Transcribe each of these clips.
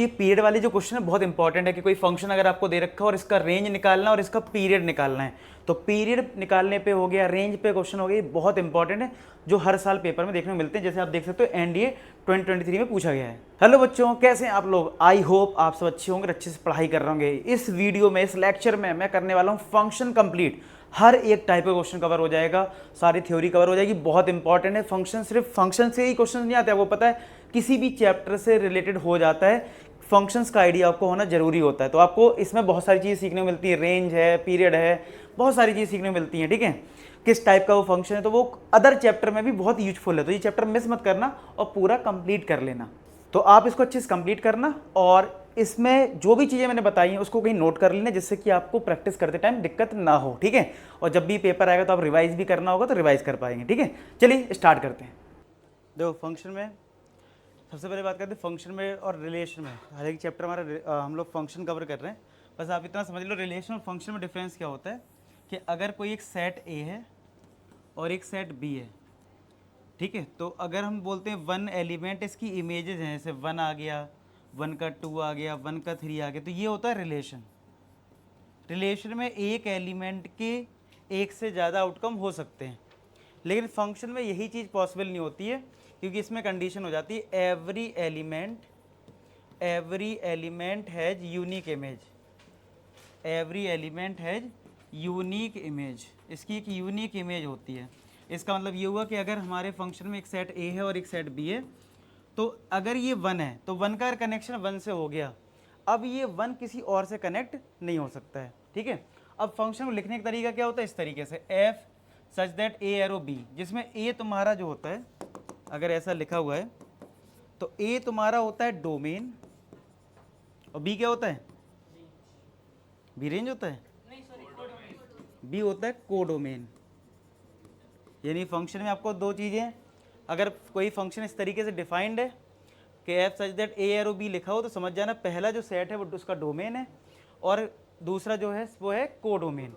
ये पीरियड वाली जो क्वेश्चन है बहुत इंपॉर्टेंट है कि कोई फंक्शन अगर आपको दे रखा है और इसका रेंज निकालना है और इसका पीरियड निकालना है, तो पीरियड निकालने पे हो गया, रेंज पे क्वेश्चन हो गया, ये बहुत इंपॉर्टेंट है जो हर साल पेपर में देखने को मिलते हैं। जैसे आप देख सकते हो एनडीए 2023 में पूछा गया है। हेलो बच्चों, कैसे हैं आप लोग? आई होप आप सब अच्छे होंगे, अच्छे से पढ़ाई कर रहे होंगे। इस वीडियो में, इस लेक्चर में मैं करने वाला हूँ फंक्शन कंप्लीट। हर एक टाइप का क्वेश्चन कवर हो जाएगा, सारी थ्योरी कवर हो जाएगी। बहुत इंपॉर्टेंट है फंक्शन, सिर्फ फंक्शन से ही क्वेश्चन नहीं आते, आपको पता है, किसी भी चैप्टर से रिलेटेड हो जाता है। फंक्शंस का आइडिया आपको होना जरूरी होता है। तो आपको इसमें बहुत सारी चीज़ सीखने को मिलती है, रेंज है, पीरियड है, बहुत सारी चीज़ सीखने को मिलती है। ठीक है, किस टाइप का वो फंक्शन है, तो वो अदर चैप्टर में भी बहुत यूजफुल है। तो ये चैप्टर मिस मत करना और पूरा कंप्लीट कर लेना। तो आप इसको अच्छे से कंप्लीट करना और इसमें जो भी चीज़ें मैंने बताई हैं उसको कहीं नोट कर लेना, जिससे कि आपको प्रैक्टिस करते टाइम दिक्कत ना हो। ठीक है, और जब भी पेपर आएगा तो आप रिवाइज भी करना होगा, तो रिवाइज कर पाएंगे। ठीक है, चलिए स्टार्ट करते हैं। देखो, फंक्शन में सबसे पहले बात करते हैं फंक्शन में और रिलेशन में। हर एक चैप्टर हमारा हम लोग फंक्शन कवर कर रहे हैं। बस आप इतना समझ लो, रिलेशन और फंक्शन में डिफरेंस क्या होता है कि अगर कोई एक सेट ए है और एक सेट बी है, ठीक है, तो अगर हम बोलते हैं वन एलिमेंट, इसकी इमेजेस हैं, जैसे वन आ गया, वन का टू आ गया, वन का थ्री आ गया, तो ये होता है रिलेशन। रिलेशन में एक एलिमेंट के एक से ज़्यादा आउटकम हो सकते हैं, लेकिन फंक्शन में यही चीज़ पॉसिबल नहीं होती है, क्योंकि इसमें कंडीशन हो जाती है every element has unique image. Every element has unique image, इसकी एक यूनिक इमेज होती है। इसका मतलब ये हुआ कि अगर हमारे फंक्शन में एक सेट ए है और एक सेट बी है, तो अगर ये वन है तो वन का कनेक्शन वन से हो गया, अब ये वन किसी और से कनेक्ट नहीं हो सकता है। ठीक है, अब फंक्शन को लिखने का तरीका क्या होता है, इस तरीके से f such that A arrow B, जिसमें ए तुम्हारा जो होता है, अगर ऐसा लिखा हुआ है तो ए तुम्हारा होता है डोमेन और बी क्या होता है, बी रेंज होता है, बी होता है कोडोमेन। यानी फंक्शन में आपको दो चीज़ें, अगर कोई फंक्शन इस तरीके से डिफाइंड है कि f such that A arrow B लिखा हो, तो समझ जाना पहला जो सेट है वो उसका डोमेन है और दूसरा जो है वो है कोडोमेन।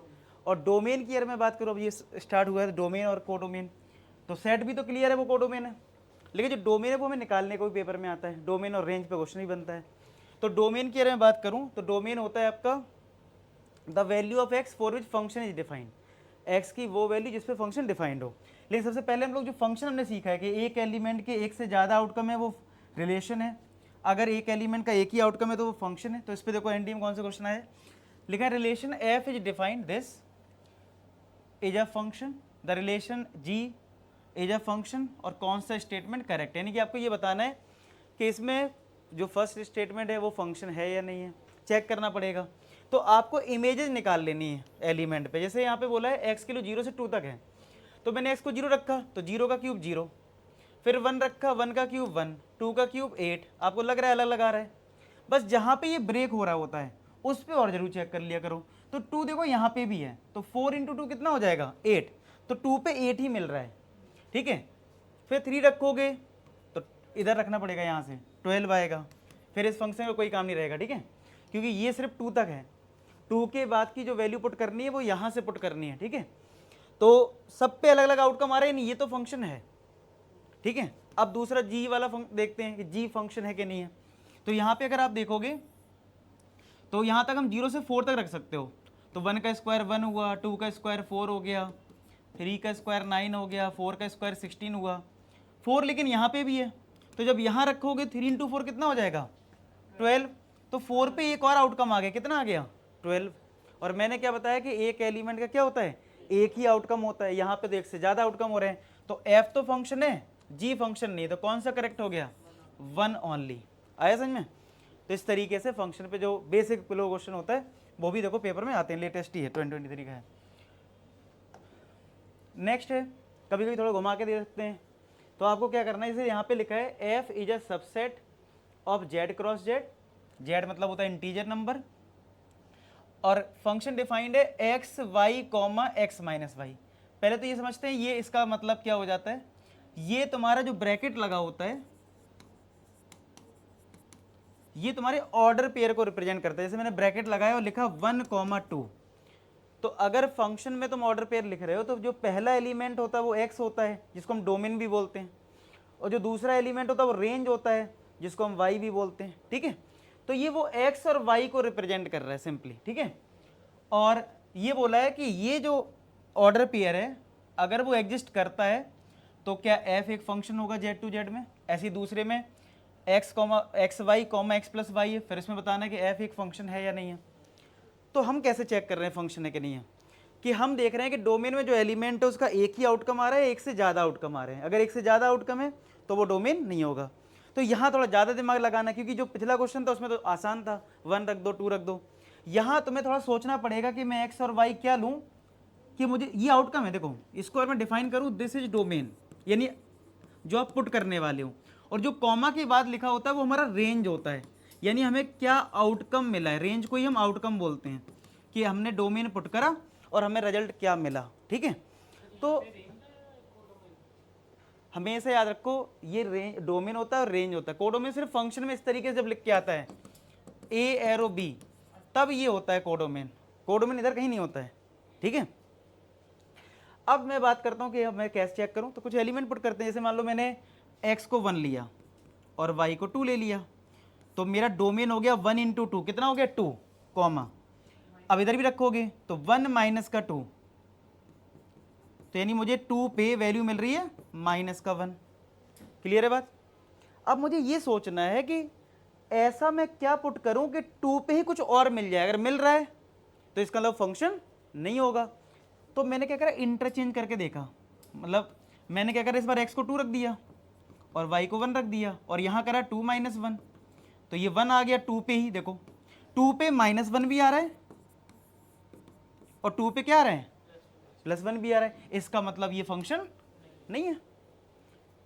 और डोमेन की अगर मैं बात करूँ, अब ये स्टार्ट हुआ है डोमेन और कोडोमेन, तो सेट भी तो क्लियर है वो कोडोमेन है, लेकिन जो डोमेन है वो हमें निकालने को भी पेपर में आता है। डोमेन और रेंज पे क्वेश्चन ही बनता है। तो डोमेन की अगर मैं बात करूँ तो डोमेन होता है आपका the value of x for which function is defined, x की वो वैल्यू जिस पे फंक्शन डिफाइंड हो। लेकिन सबसे पहले हम लोग जो फंक्शन हमने सीखा है कि एक एलिमेंट के एक से ज़्यादा आउटकम है वो रिलेशन है, अगर एक एलिमेंट का एक ही आउटकम है तो वो फंक्शन है। तो इस पर देखो एनडी में कौन सा क्वेश्चन आया, लिखा है relation f is defined this is a function, the relation g is a function, और कौन सा स्टेटमेंट करेक्ट है। यानी कि आपको ये बताना है कि इसमें जो फर्स्ट स्टेटमेंट है वो फंक्शन है या नहीं है, चेक करना पड़ेगा। तो आपको इमेजेस निकाल लेनी है एलिमेंट पे। जैसे यहाँ पे बोला है एक्स किलो 0 से 2 तक है, तो मैंने एक्स को 0 रखा तो 0 का क्यूब 0, फिर 1 रखा, 1 का क्यूब 1, 2 का क्यूब 8। आपको लग रहा है अलग लगा रहा है, बस जहाँ पे ये ब्रेक हो रहा होता है उस पर और जरूर चेक कर लिया करो। तो 2 देखो यहाँ पे भी है, तो 4 × 2 कितना हो जाएगा 8, तो 2 पे 8 ही मिल रहा है। ठीक है, फिर 3 रखोगे तो इधर रखना पड़ेगा, यहाँ से 12 आएगा, फिर इस फंक्शन का कोई काम नहीं रहेगा। ठीक है, क्योंकि ये सिर्फ 2 तक है, 2 के बाद की जो वैल्यू पुट करनी है वो यहाँ से पुट करनी है। ठीक है, तो सब पे अलग अलग आउटकम आ रहे हैं, नहीं ये तो फंक्शन है। ठीक है, अब दूसरा जी वाला देखते हैं कि जी फंक्शन है कि नहीं है। तो यहाँ पे अगर आप देखोगे तो यहाँ तक हम 0 से 4 तक रख सकते हो। तो 1 का स्क्वायर 1 हुआ, 2 का स्क्वायर 4 हो गया, 3 का स्क्वायर 9 हो गया, 4 का स्क्वायर 16 हुआ, 4 लेकिन यहाँ पे भी है, तो जब यहाँ रखोगे 3 × 4 कितना हो जाएगा 12। तो 4 पे एक और आउटकम आ गया, कितना आ गया 12। और मैंने क्या बताया कि एक एलिमेंट का क्या होता है, एक ही आउटकम होता है। यहाँ पे तो एक से ज़्यादा आउटकम हो रहे हैं, तो एफ तो फंक्शन है, जी फंक्शन नहीं, तो कौन सा करेक्ट हो गया 1 ओनली। आया समझ में? तो इस तरीके से फंक्शन पे जो बेसिक क्वेश्चन होता है वो भी देखो पेपर में आते हैं, लेटेस्ट ही है 2023 का है। नेक्स्ट है, कभी कभी थोड़ा घुमा के दे सकते हैं, तो आपको क्या करना है, जैसे यहाँ पे लिखा है f is a subset of Z cross Z, Z मतलब होता है इंटीजर नंबर, और फंक्शन डिफाइंड है x y comma x minus y. पहले तो ये समझते हैं ये इसका मतलब क्या हो जाता है, ये तुम्हारा जो ब्रैकेट लगा होता है ये तुम्हारे ऑर्डर पेयर को रिप्रेजेंट करता है। जैसे मैंने ब्रैकेट लगाया और लिखा 1, 2, तो अगर फंक्शन में तुम ऑर्डर पेयर लिख रहे हो तो जो पहला एलिमेंट होता है वो एक्स होता है, जिसको हम डोमेन भी बोलते हैं, और जो दूसरा एलिमेंट होता है वो रेंज होता है, जिसको हम वाई भी बोलते हैं। ठीक है, तो ये वो x और y को रिप्रेजेंट कर रहा है सिंपली, ठीक है। और ये बोला है कि ये जो ऑर्डर पेयर है अगर वो एग्जिस्ट करता है तो क्या f एक फंक्शन होगा z टू z में, ऐसे ही दूसरे में x y comma x plus y है, फिर इसमें बताना है कि f एक फंक्शन है या नहीं है। तो हम कैसे चेक कर रहे हैं फंक्शन है कि नहीं है, कि हम देख रहे हैं कि डोमेन में जो एलिमेंट है उसका एक ही आउटकम आ रहा है, एक से ज़्यादा आउटकम आ रहे हैं। अगर एक से ज़्यादा आउटकम है तो वो डोमेन नहीं होगा। तो यहाँ थोड़ा ज़्यादा दिमाग लगाना, क्योंकि जो पिछला क्वेश्चन था उसमें तो आसान था, 1 रख दो 2 रख दो। यहाँ तुम्हें थोड़ा सोचना पड़ेगा कि मैं एक्स और वाई क्या लूँ, कि मुझे ये आउटकम है, देखो इसको अगर मैं डिफाइन करूँ, दिस इज डोमेन, यानी जो आप पुट करने वाले हो, और जो कॉमा के बाद लिखा होता है वो हमारा रेंज होता है, यानी हमें क्या आउटकम मिला है। रेंज को ही हम आउटकम बोलते हैं, कि हमने डोमेन पुट करा और हमें रिजल्ट क्या मिला, ठीक है। तो हमेशा याद रखो ये रेंज डोमेन होता है और रेंज होता है। कोडोमेन सिर्फ फंक्शन में इस तरीके से जब लिख के आता है ए एरो बी, तब ये होता है कोडोमेन। कोडोमेन इधर कहीं नहीं होता है, ठीक है। अब मैं बात करता हूँ कि अब मैं कैसे चेक करूँ, तो कुछ एलिमेंट पुट करते हैं। जैसे मान लो मैंने x को 1 लिया और y को 2 ले लिया, तो मेरा डोमेन हो गया 1 इंटू 2, कितना हो गया 2, कॉमा। अब इधर भी रखोगे तो 1 माइनस का 2, तो यानी मुझे 2 पे वैल्यू मिल रही है माइनस का 1। क्लियर है बात। अब मुझे ये सोचना है कि ऐसा मैं क्या पुट करूं कि 2 पे ही कुछ और मिल जाए। अगर मिल रहा है तो इसका मतलब फंक्शन नहीं होगा। तो मैंने क्या करा, इंटरचेंज करके देखा, मतलब मैंने क्या करा, इस बार x को 2 रख दिया और y को 1 रख दिया, और यहाँ करा 2 माइनस 1, तो ये 1 आ गया 2 पे ही। देखो 2 पे माइनस 1 भी आ रहा है और 2 पे क्या आ रहा है, प्लस 1 भी आ रहा है। इसका मतलब ये फंक्शन नहीं है।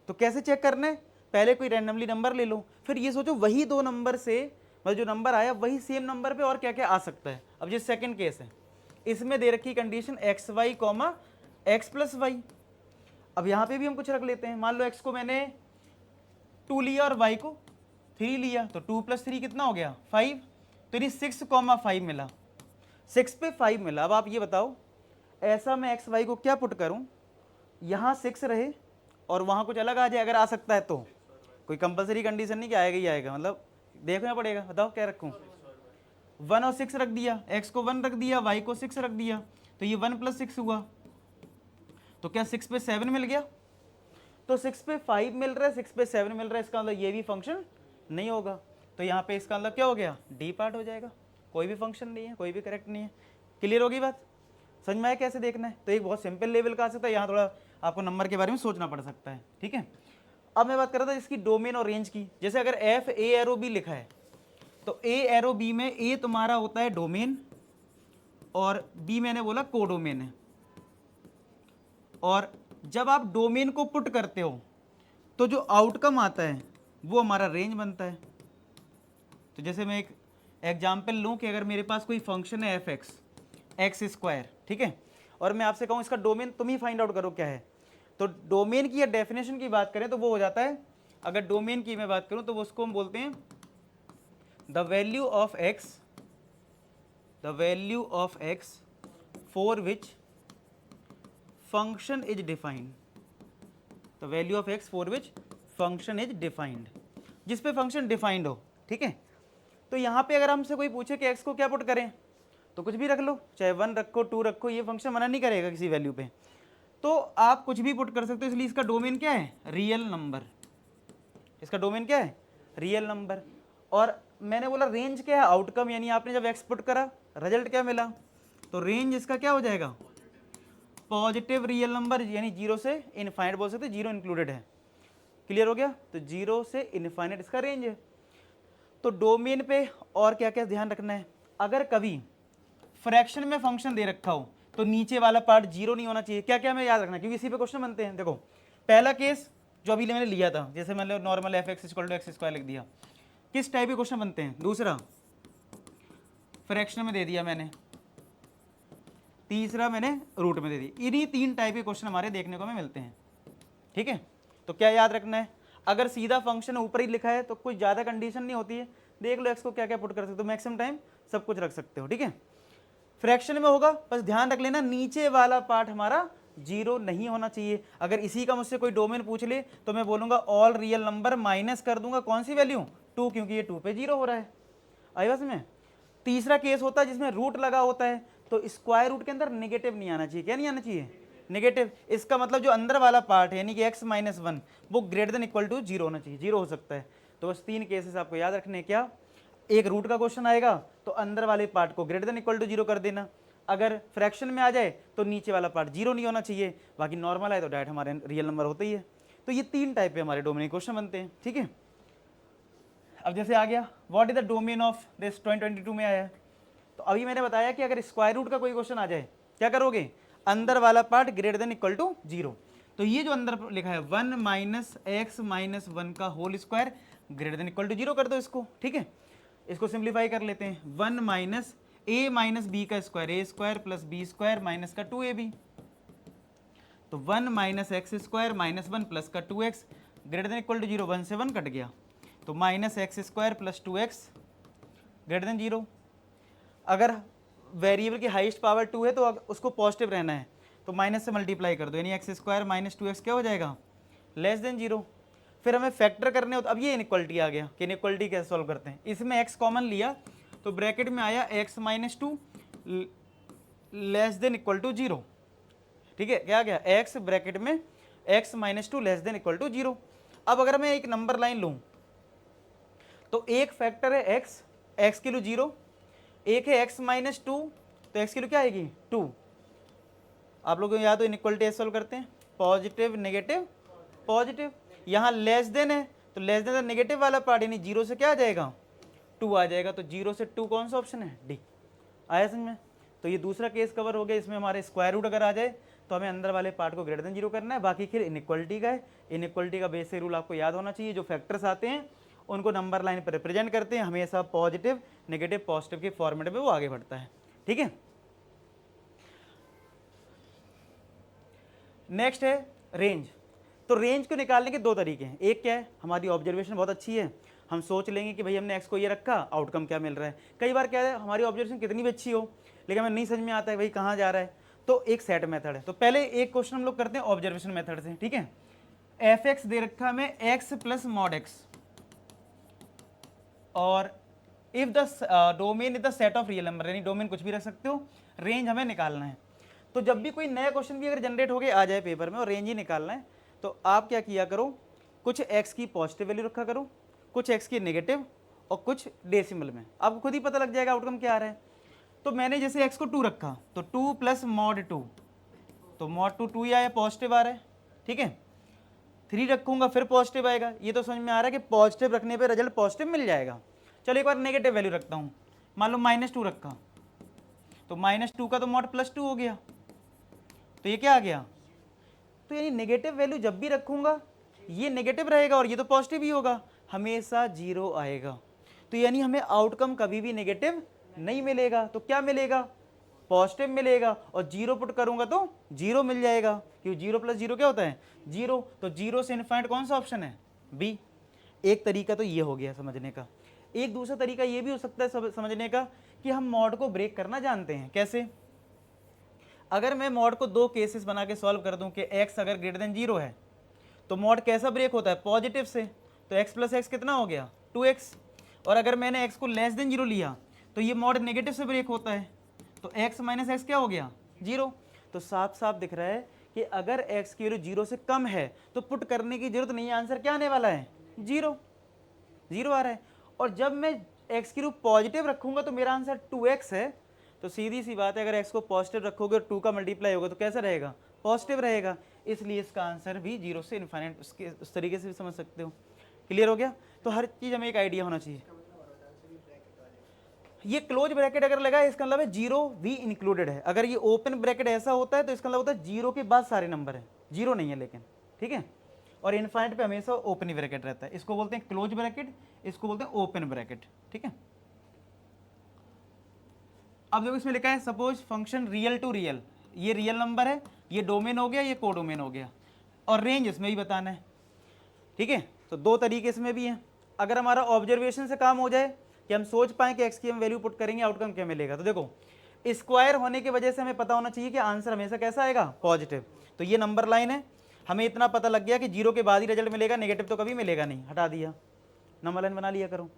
तो कैसे चेक करना है, पहले कोई रैंडमली नंबर ले लो, फिर ये सोचो वही दो नंबर से, मतलब जो नंबर आया वही सेम नंबर पे और क्या क्या आ सकता है। अब ये सेकंड केस है, इसमें दे रखी condition x y comma x plus y. अब यहाँ पे भी हम कुछ रख लेते हैं। मान लो एक्स को मैंने 2 लिया और वाई को 3 लिया, तो 2 + 3 कितना हो गया 5, तो ये 6,5 मिला, 6 पे 5 मिला। अब आप ये बताओ, ऐसा मैं एक्स वाई को क्या पुट करूँ, यहाँ 6 रहे और वहाँ कुछ अलग आ जाए, अगर आ सकता है तो कोई कंपलसरी कंडीशन नहीं कि आएगा ही आएगा, मतलब देखना पड़ेगा। बताओ क्या रखूँ, 1 और 6 रख दिया, x को 1 रख दिया, y को 6 रख दिया, तो ये 1 + 6 हुआ, तो क्या 6 पे 7 मिल गया। तो 6 पे 5 मिल रहा है, 6 पे 7 मिल रहा है, इसका मतलब ये भी फंक्शन नहीं होगा। तो यहाँ पे इसका मतलब क्या हो गया, डी पार्ट हो जाएगा, कोई भी फंक्शन नहीं है, कोई भी करेक्ट नहीं है। क्लियर होगी बात, समझ में आया कैसे देखना है। तो एक बहुत सिंपल लेवल का आ सकता है, यहाँ थोड़ा आपको नंबर के बारे में सोचना पड़ सकता है, ठीक है। अब मैं बात कर रहा था इसकी डोमेन और रेंज की। जैसे अगर एफ ए एरो बी लिखा है, तो ए एरो बी में ए तुम्हारा होता है डोमेन और बी मैंने बोला कोडोमेन है। और जब आप डोमेन को पुट करते हो तो जो आउटकम आता है वो हमारा रेंज बनता है। तो जैसे मैं एक एग्जाम्पल लूँ कि अगर मेरे पास कोई फंक्शन है एफ एक्स स्क्वायर, ठीक है, और मैं आपसे कहूँ इसका डोमेन तुम ही फाइंड आउट करो क्या है, तो डोमेन की या डेफिनेशन की बात करें तो वो हो जाता है, अगर डोमेन की मैं बात करूँ तो वो उसको हम बोलते हैं the value of x for which function is defined, the value of x for which function is defined, जिस पे फंक्शन डिफाइंड हो, ठीक है। तो यहाँ पे अगर हमसे कोई पूछे कि एक्स को क्या पुट करें, तो कुछ भी रख लो, चाहे 1 रखो 2 रखो, ये फंक्शन मना नहीं करेगा किसी वैल्यू पे, तो आप कुछ भी पुट कर सकते हो। इसलिए इसका डोमेन क्या है, रियल नंबर। इसका डोमेन क्या है, रियल नंबर। और मैंने बोला रेंज क्या है, आउटकम, यानी आपने जब एक्स पुट करा रिजल्ट क्या मिला, तो रेंज इसका क्या हो जाएगा, पॉजिटिव रियल नंबर, यानी 0 से इनफाइनाइट बोल सकते, 0 इंक्लूडेड है। क्लियर हो गया, तो 0 से इनफाइनाइट इसका रेंज है। तो डोमेन पे और क्या क्या ध्यान रखना है, अगर कभी फ्रैक्शन में फंक्शन दे रखा हो तो नीचे वाला पार्ट 0 नहीं होना चाहिए। क्या क्या हमें याद रखना, क्योंकि इसी पे क्वेश्चन बनते हैं। देखो पहला केस जो अभी मैंने लिया था, जैसे मैंने normal f x equal to x square लिख दिया, किस टाइप के क्वेश्चन बनते हैं। दूसरा फ्रैक्शन में दे दिया मैंने, तीसरा मैंने रूट में दे दी। इन्हीं 3 टाइप के क्वेश्चन हमारे देखने को हमें मिलते हैं, ठीक है। तो क्या याद रखना है, अगर सीधा फंक्शन ऊपर ही लिखा है तो कोई ज़्यादा कंडीशन नहीं होती है, देख लो एक्स को क्या क्या पुट कर सकते हो, मैक्सिमम टाइम सब कुछ रख सकते हो, ठीक है। फ्रैक्शन में होगा, बस ध्यान रख लेना नीचे वाला पार्ट हमारा 0 नहीं होना चाहिए। अगर इसी का मुझसे कोई डोमेन पूछ ले तो मैं बोलूँगा ऑल रियल नंबर माइनस कर दूंगा कौन सी वैल्यू, 2, क्योंकि ये 2 पे 0 हो रहा है। आई बस में। तीसरा केस होता है जिसमें रूट लगा होता है, तो स्क्वायर रूट के अंदर नेगेटिव नहीं आना चाहिए। क्या नहीं आना चाहिए? नेगेटिव। इसका मतलब जो अंदर वाला पार्ट है यानी कि x माइनस 1 वो ग्रेटर देन इक्वल टू 0 होना चाहिए, 0 हो सकता है। तो बस 3 केसेस आपको याद रखने। क्या? एक रूट का क्वेश्चन आएगा तो अंदर वाले पार्ट को ग्रेटर देन इक्वल टू 0 कर देना, अगर फ्रैक्शन में आ जाए तो नीचे वाला पार्ट 0 नहीं होना चाहिए, बाकी नॉर्मल है तो डायरेक्ट हमारे रियल नंबर होते ही है। तो ये 3 टाइप के हमारे डोमेन क्वेश्चन बनते हैं, ठीक है। अब जैसे आ गया what is the domain of this 2022 में आया है, तो अभी मैंने बताया कि अगर स्क्वायर रूट का कोई क्वेश्चन आ जाए क्या करोगे? अंदर वाला part greater than equal to 0। तो ये जो अंदर लिखा है 1 माइनस एक्स माइनस 1 का whole square greater than equal to 0 कर दो इसको, ठीक है। इसको सिंप्लीफाई कर लेते हैं, 1 माइनस ए माइनस बी का square, a square plus b square minus का 2ab, तो 1 minus x square minus 1 plus का 2x greater than equal to 0, 1 से 1 कट गया, तो minus x square plus 2x greater than 0। अगर वेरिएबल की highest power 2 है तो उसको पॉजिटिव रहना है, तो माइनस से मल्टीप्लाई कर दो, यानी एक्स स्क्वायर माइनस 2x क्या हो जाएगा? Less than 0। फिर हमें फैक्टर करने हो तो अब ये इनइक्वलिटी आ गया कि इनइक्वलिटी कैसे सॉल्व करते हैं। इसमें x कॉमन लिया तो ब्रैकेट में आया x minus 2 less than equal to 0, ठीक है। क्या आ गया? x ब्रैकेट में x minus 2 less than equal to 0। अब अगर मैं एक नंबर लाइन लूँ तो एक फैक्टर है x की वैल्यू 0, एक है x माइनस 2, तो x की वैल्यू क्या आएगी? 2। आप लोगों को याद हो इनइक्वलिटी सॉल्व करते हैं, पॉजिटिव नेगेटिव पॉजिटिव, यहाँ लेस देन है तो लेस देन नेगेटिव वाला पार्ट यानी 0 से क्या आ जाएगा? 2 आ जाएगा, तो 0 से 2 कौन सा ऑप्शन है? डी। आया समझ में? तो ये दूसरा केस कवर हो गया। इसमें हमारे स्क्वायर रूट अगर आ जाए तो हमें अंदर वाले पार्ट को ग्रेटर देन 0 करना है, बाकी फिर इनइक्वलिटी का है। इनइक्वलिटी का बेसिक रूल आपको याद होना चाहिए, जो फैक्टर्स आते हैं उनको नंबर लाइन पर रिप्रेजेंट करते हैं, हमेशा पॉजिटिव नेगेटिव पॉजिटिव के फॉर्मेट में वो आगे बढ़ता है, ठीक है। नेक्स्ट है रेंज। तो रेंज को निकालने के 2 तरीके हैं। एक क्या है, हमारी ऑब्जर्वेशन बहुत अच्छी है, हम सोच लेंगे कि भाई हमने एक्स को ये रखा, आउटकम क्या मिल रहा है। कई बार क्या है, हमारी ऑब्जर्वेशन कितनी भी अच्छी हो लेकिन हमें नहीं समझ में आता है भाई कहाँ जा रहा है, तो एक सेट मेथड है। तो पहले एक क्वेश्चन हम लोग करते हैं ऑब्जर्वेशन मेथड से, ठीक है। एफ एक्स दे रखा हमें एक्स प्लस मॉड एक्स, और if the domain is the set of real number, यानी डोमेन कुछ भी रख सकते हो, रेंज हमें निकालना है। तो जब भी कोई नया क्वेश्चन भी अगर जनरेट होके आ जाए पेपर में और रेंज ही निकालना है, तो आप क्या किया करो, कुछ x की पॉजिटिव वैल्यू रखा करो, कुछ x की नेगेटिव, और कुछ डेसिमल में। आपको खुद ही पता लग जाएगा आउटकम क्या आ रहा है। तो मैंने जैसे x को 2 रखा, तो 2 प्लस मॉड 2, तो मॉड 2 ही आया, पॉजिटिव आ रहा है, ठीक है। 3 रखूंगा फिर पॉजिटिव आएगा, ये तो समझ में आ रहा है कि पॉजिटिव रखने पर रिजल्ट पॉजिटिव मिल जाएगा। चलो एक बार नेगेटिव वैल्यू रखता हूँ, मान लो -2 रखा, तो -2 का तो मॉड +2 हो गया, तो ये क्या आ गया? तो यानी नेगेटिव वैल्यू जब भी रखूंगा ये नेगेटिव रहेगा और ये तो पॉजिटिव ही होगा, हमेशा 0 आएगा। तो यानी हमें आउटकम कभी भी नेगेटिव नहीं मिलेगा, तो क्या मिलेगा? पॉजिटिव मिलेगा, और 0 पुट करूंगा तो 0 मिल जाएगा, क्योंकि 0 + 0 क्या होता है? 0। तो 0 से इनफाइनाइट कौन सा ऑप्शन है? बी। एक तरीका तो ये हो गया समझने का। एक दूसरा तरीका ये भी हो सकता है समझने का कि हम मॉड को ब्रेक करना जानते हैं। कैसे? अगर मैं मॉड को 2 केसेस बना के सॉल्व कर दूं कि x अगर ग्रेटर देन 0 है तो मॉड कैसा ब्रेक होता है? पॉजिटिव से। तो x प्लस x कितना हो गया? 2x। और अगर मैंने x को लेस देन 0 लिया तो ये मॉड नेगेटिव से ब्रेक होता है, तो x माइनस x क्या हो गया? 0। तो साफ साफ दिख रहा है कि अगर x की वैल्यू 0 से कम है तो पुट करने की जरूरत नहीं है, आंसर क्या आने वाला है? 0 आ रहा है। और जब मैं x की वैल्यू पॉजिटिव रखूंगा तो मेरा आंसर 2x है, तो सीधी सी बात है अगर x को पॉजिटिव रखोगे और 2 का मल्टीप्लाई होगा तो कैसा रहेगा? पॉजिटिव रहेगा। इसलिए इसका आंसर भी 0 से इनफाइनाइट उसके उस तरीके से भी समझ सकते हो। क्लियर हो गया? तो हर चीज़ हमें एक आइडिया होना चाहिए। ये क्लोज ब्रैकेट अगर लगा है इसका मतलब है 0 भी इंक्लूडेड है। अगर ये ओपन ब्रैकेट ऐसा होता है तो इसका मतलब होता है 0 के बाद सारे नंबर है, 0 नहीं है लेकिन, ठीक है। और इनफाइनाइट पे हमेशा ओपन ही ब्रैकेट रहता है, इसको बोलते हैं क्लोज ब्रैकेट, इसको बोलते हैं ओपन ब्रैकेट, ठीक है। अब देखो इसमें लिखा है suppose function real to real, ये रियल नंबर है, ये डोमेन हो गया, ये कोडोमेन हो गया, और रेंज इसमें भी बताना है, ठीक है। तो 2 तरीके इसमें भी हैं। अगर हमारा ऑब्जर्वेशन से काम हो जाए कि हम सोच पाएँ कि एक्स की हम वैल्यू पुट करेंगे आउटकम क्या मिलेगा, तो देखो स्क्वायर होने की वजह से हमें पता होना चाहिए कि आंसर हमेशा कैसा आएगा? पॉजिटिव। तो ये नंबर लाइन है, हमें इतना पता लग गया कि 0 के बाद ही रिजल्ट मिलेगा, नेगेटिव तो कभी मिलेगा नहीं, हटा दिया, नंबर लाइन बना लिया करो।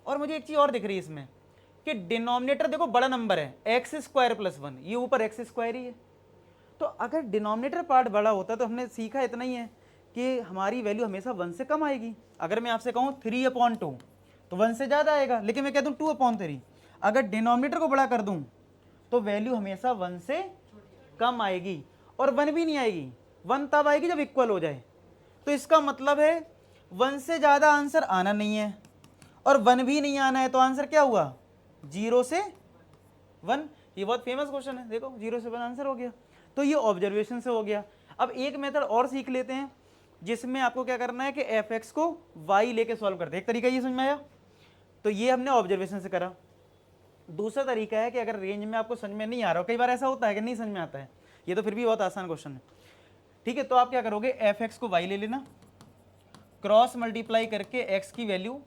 और मुझे एक चीज़ और दिख रही है इसमें, कि डिनोमिनेटर देखो बड़ा नंबर है, एक्स स्क्वायर प्लस 1, ये ऊपर एक्स स्क्वायर ही है। तो अगर डिनोमिनेटर पार्ट बड़ा होता तो हमने सीखा इतना ही है कि हमारी वैल्यू हमेशा 1 से कम आएगी। अगर मैं आपसे कहूँ 3/2 तो 1 से ज़्यादा आएगा, लेकिन मैं कह दूँ 2/3, अगर डिनोमिनेटर को बड़ा कर दूँ तो वैल्यू हमेशा 1 से कम आएगी, और 1 भी नहीं आएगी, 1 तब आएगी जब इक्वल हो जाए। तो इसका मतलब है 1 से ज़्यादा आंसर आना नहीं है और 1 भी नहीं आना है, तो आंसर क्या हुआ 0 से 1। ये बहुत फेमस क्वेश्चन है, देखो 0 से 1 आंसर हो गया। तो ये ऑब्जर्वेशन से हो गया। अब एक मेथड और सीख लेते हैं जिसमें आपको क्या करना है कि एफ एक्स को वाई लेके सॉल्व करते हैं। एक तरीका ये समझ में आया, तो ये हमने ऑब्जर्वेशन से करा। दूसरा तरीका है कि अगर रेंज में आपको समझ में नहीं आ रहा हो, कई बार ऐसा होता है कि नहीं समझ में आता है, ये तो फिर भी बहुत आसान क्वेश्चन है, ठीक है। तो आप क्या करोगे, एफ एक्स को वाई ले लेना, क्रॉस मल्टीप्लाई करके एक्स की वैल्यू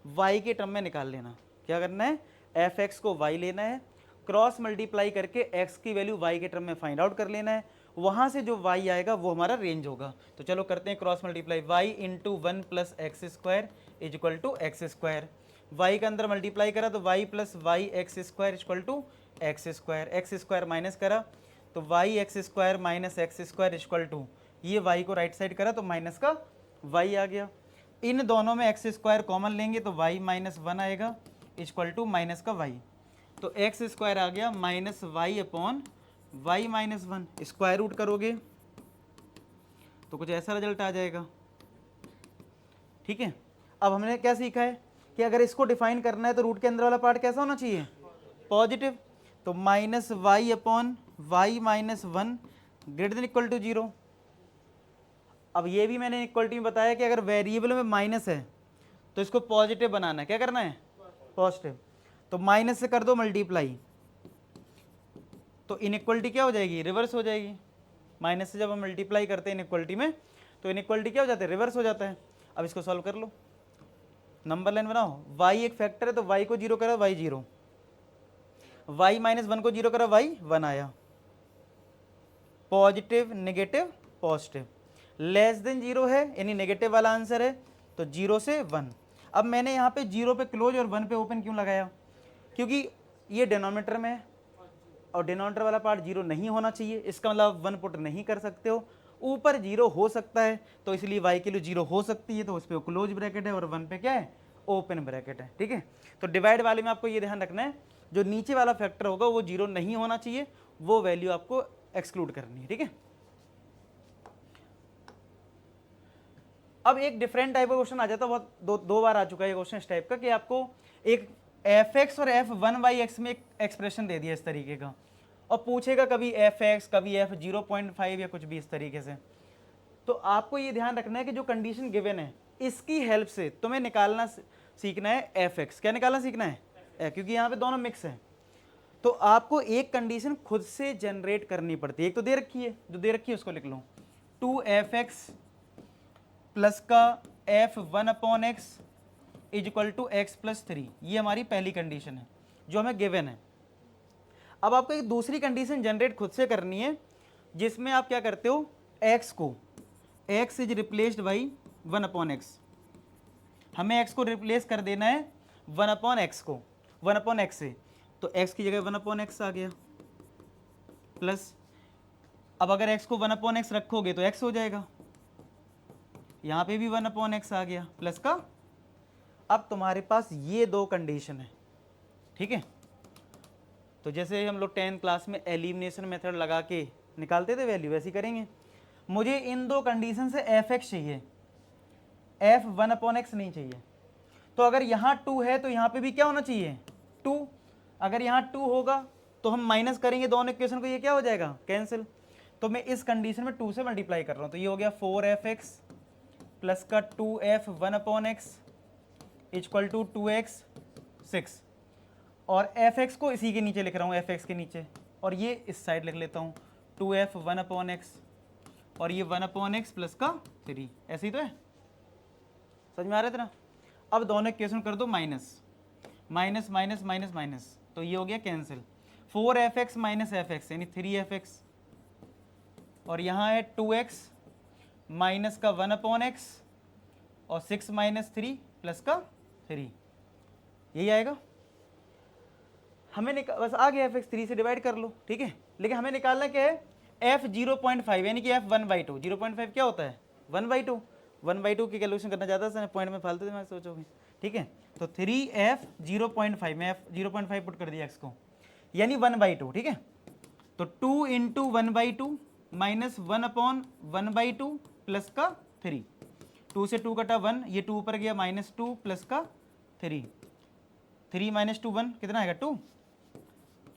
वाई के टर्म में निकाल लेना। क्या करना है, एफ एक्स को वाई लेना है, क्रॉस मल्टीप्लाई करके एक्स की वैल्यू वाई के टर्म में फाइंड आउट कर लेना है, वहां से जो वाई आएगा वो हमारा रेंज होगा। तो चलो करते हैं cross multiply, y into 1 plus x square is equal to x square, y का अंदर मल्टीप्लाई करा तो y plus y x square equal to x square, x square minus करा तो y x square minus x square equal to, ये y को right side करा तो माइनस का वाई आ गया। इन दोनों में एक्स स्क्वायर कॉमन लेंगे तो वाई माइनस 1 आएगा इक्वल टू माइनस का वाई, तो एक्स स्क्वायर आ गया minus y upon y minus 1। Square root करोगे तो कुछ ऐसा रिजल्ट आ जाएगा, ठीक है। अब हमने क्या सीखा है कि अगर इसको डिफाइन करना है तो रूट के अंदर वाला पार्ट कैसा होना चाहिए, पॉजिटिव। तो minus y upon y minus 1 greater than equal to 0। अब ये भी मैंने इक्वलिटी में बताया कि अगर वेरिएबल में माइनस है तो इसको पॉजिटिव बनाना है, क्या करना है, पॉजिटिव। तो माइनस से कर दो मल्टीप्लाई तो इनइक्वलिटी क्या हो जाएगी, रिवर्स हो जाएगी। माइनस से जब हम मल्टीप्लाई करते हैं इनइक्वलिटी में तो इनइक्वलिटी क्या हो जाता है, रिवर्स हो जाता है। अब इसको सॉल्व कर लो, नंबर लाइन बनाओ, y एक फैक्टर है तो y को 0 करा y 0, y माइनस 1 को 0 करा y 1 आया, positive negative positive, less than 0 है यानी नेगेटिव वाला आंसर है, तो 0 से 1। अब मैंने यहाँ पे 0 पे क्लोज और 1 पे ओपन क्यों लगाया, क्योंकि ये डिनोमिनेटर में है और डिनोमिनेटर वाला पार्ट 0 नहीं होना चाहिए, इसका मतलब 1 पुट नहीं कर सकते हो, ऊपर 0 हो सकता है तो इसलिए y के लिए 0 हो सकती है, तो उस पर क्लोज ब्रैकेट है और 1 पे क्या है, ओपन ब्रैकेट है, ठीक है। तो डिवाइड वाले में आपको ये ध्यान रखना है, जो नीचे वाला फैक्टर होगा वो 0 नहीं होना चाहिए, वो वैल्यू आपको एक्सक्लूड करनी है, ठीक है। अब एक डिफरेंट टाइप का क्वेश्चन आ जाता है, बहुत दो बार आ चुका है ये क्वेश्चन इस टाइप का, कि आपको एक एफ एक्स और एफ 1 बाई एक्स में एक एक्सप्रेशन दे दिया इस तरीके का, और पूछेगा कभी एफ एक्स कभी एफ 0.5 या कुछ भी इस तरीके से। तो आपको ये ध्यान रखना है कि जो कंडीशन गिवन है इसकी हेल्प से तुम्हें निकालना सीखना है एफ एक्स, क्या निकालना सीखना है, क्योंकि यहाँ पे दोनों मिक्स हैं। तो आपको एक कंडीशन खुद से जनरेट करनी पड़ती है, एक तो दे रखी है, जो दे रखी है उसको लिख लो, 2f(x) प्लस का f(1)(x) is equal to x plus 3, ये हमारी पहली कंडीशन है जो हमें गिवन है। अब आपको एक दूसरी कंडीशन जनरेट खुद से करनी है, जिसमें आप क्या करते हो, x को x is replaced by 1/x, हमें x को रिप्लेस कर देना है 1/x को 1/x से, तो x की जगह 1/x आ गया, प्लस अब अगर x को 1/x रखोगे तो x हो जाएगा, यहाँ पे भी 1/x आ गया प्लस का। अब तुम्हारे पास ये दो कंडीशन है, ठीक है। तो जैसे हम लोग 10th क्लास में एलिमिनेशन मेथड लगा के निकालते थे वैल्यू, वैसे करेंगे। मुझे इन दो कंडीशन से एफ एक्स चाहिए, एफ 1/x नहीं चाहिए। तो अगर यहाँ 2 है तो यहाँ पे भी क्या होना चाहिए, 2। अगर यहाँ 2 होगा तो हम माइनस करेंगे दोनों इक्वेशन को, ये क्या हो जाएगा, कैंसिल। तो मैं इस कंडीशन में 2 से मल्टीप्लाई कर रहा हूँ, तो ये हो गया 4f(x) प्लस का 2f 1/x equal to 2x 6, और f(x) को इसी के नीचे लिख रहा हूँ, f(x) के नीचे, और ये इस साइड लिख लेता हूँ 2f 1/x, और ये 1/x प्लस का 3, ऐसे ही तो है, समझ में आ रहा है इतना। अब दोनों इक्वेशन कर दो minus, minus minus minus minus, तो ये हो गया कैंसिल, 4f(x) माइनस f(x) यानी 3f(x), और यहाँ है 2x माइनस का 1/x और 6 माइनस 3 प्लस का 3, यही आएगा। हमें बस आ गया f(x) 3 से डिवाइड कर लो, ठीक है। लेकिन हमें निकालना क्या है, f 0.5 यानी कि f 1/2। 0.5 क्या होता है, 1/2। 1/2 की कैलकुलेशन करना चाहता है पॉइंट में फालतू दिमाग सोचोगे, ठीक है। तो 3f 0.5 में f 0.5 पुट कर दिया x को, यानी 1/2, ठीक है। तो 2 इंटू 1/2 माइनस 1/1/2 प्लस का 3, 2 से 2 कटा 1, ये 2 ऊपर गया, -2 प्लस का 3, 3 माइनस 2 1 कितना आएगा 2।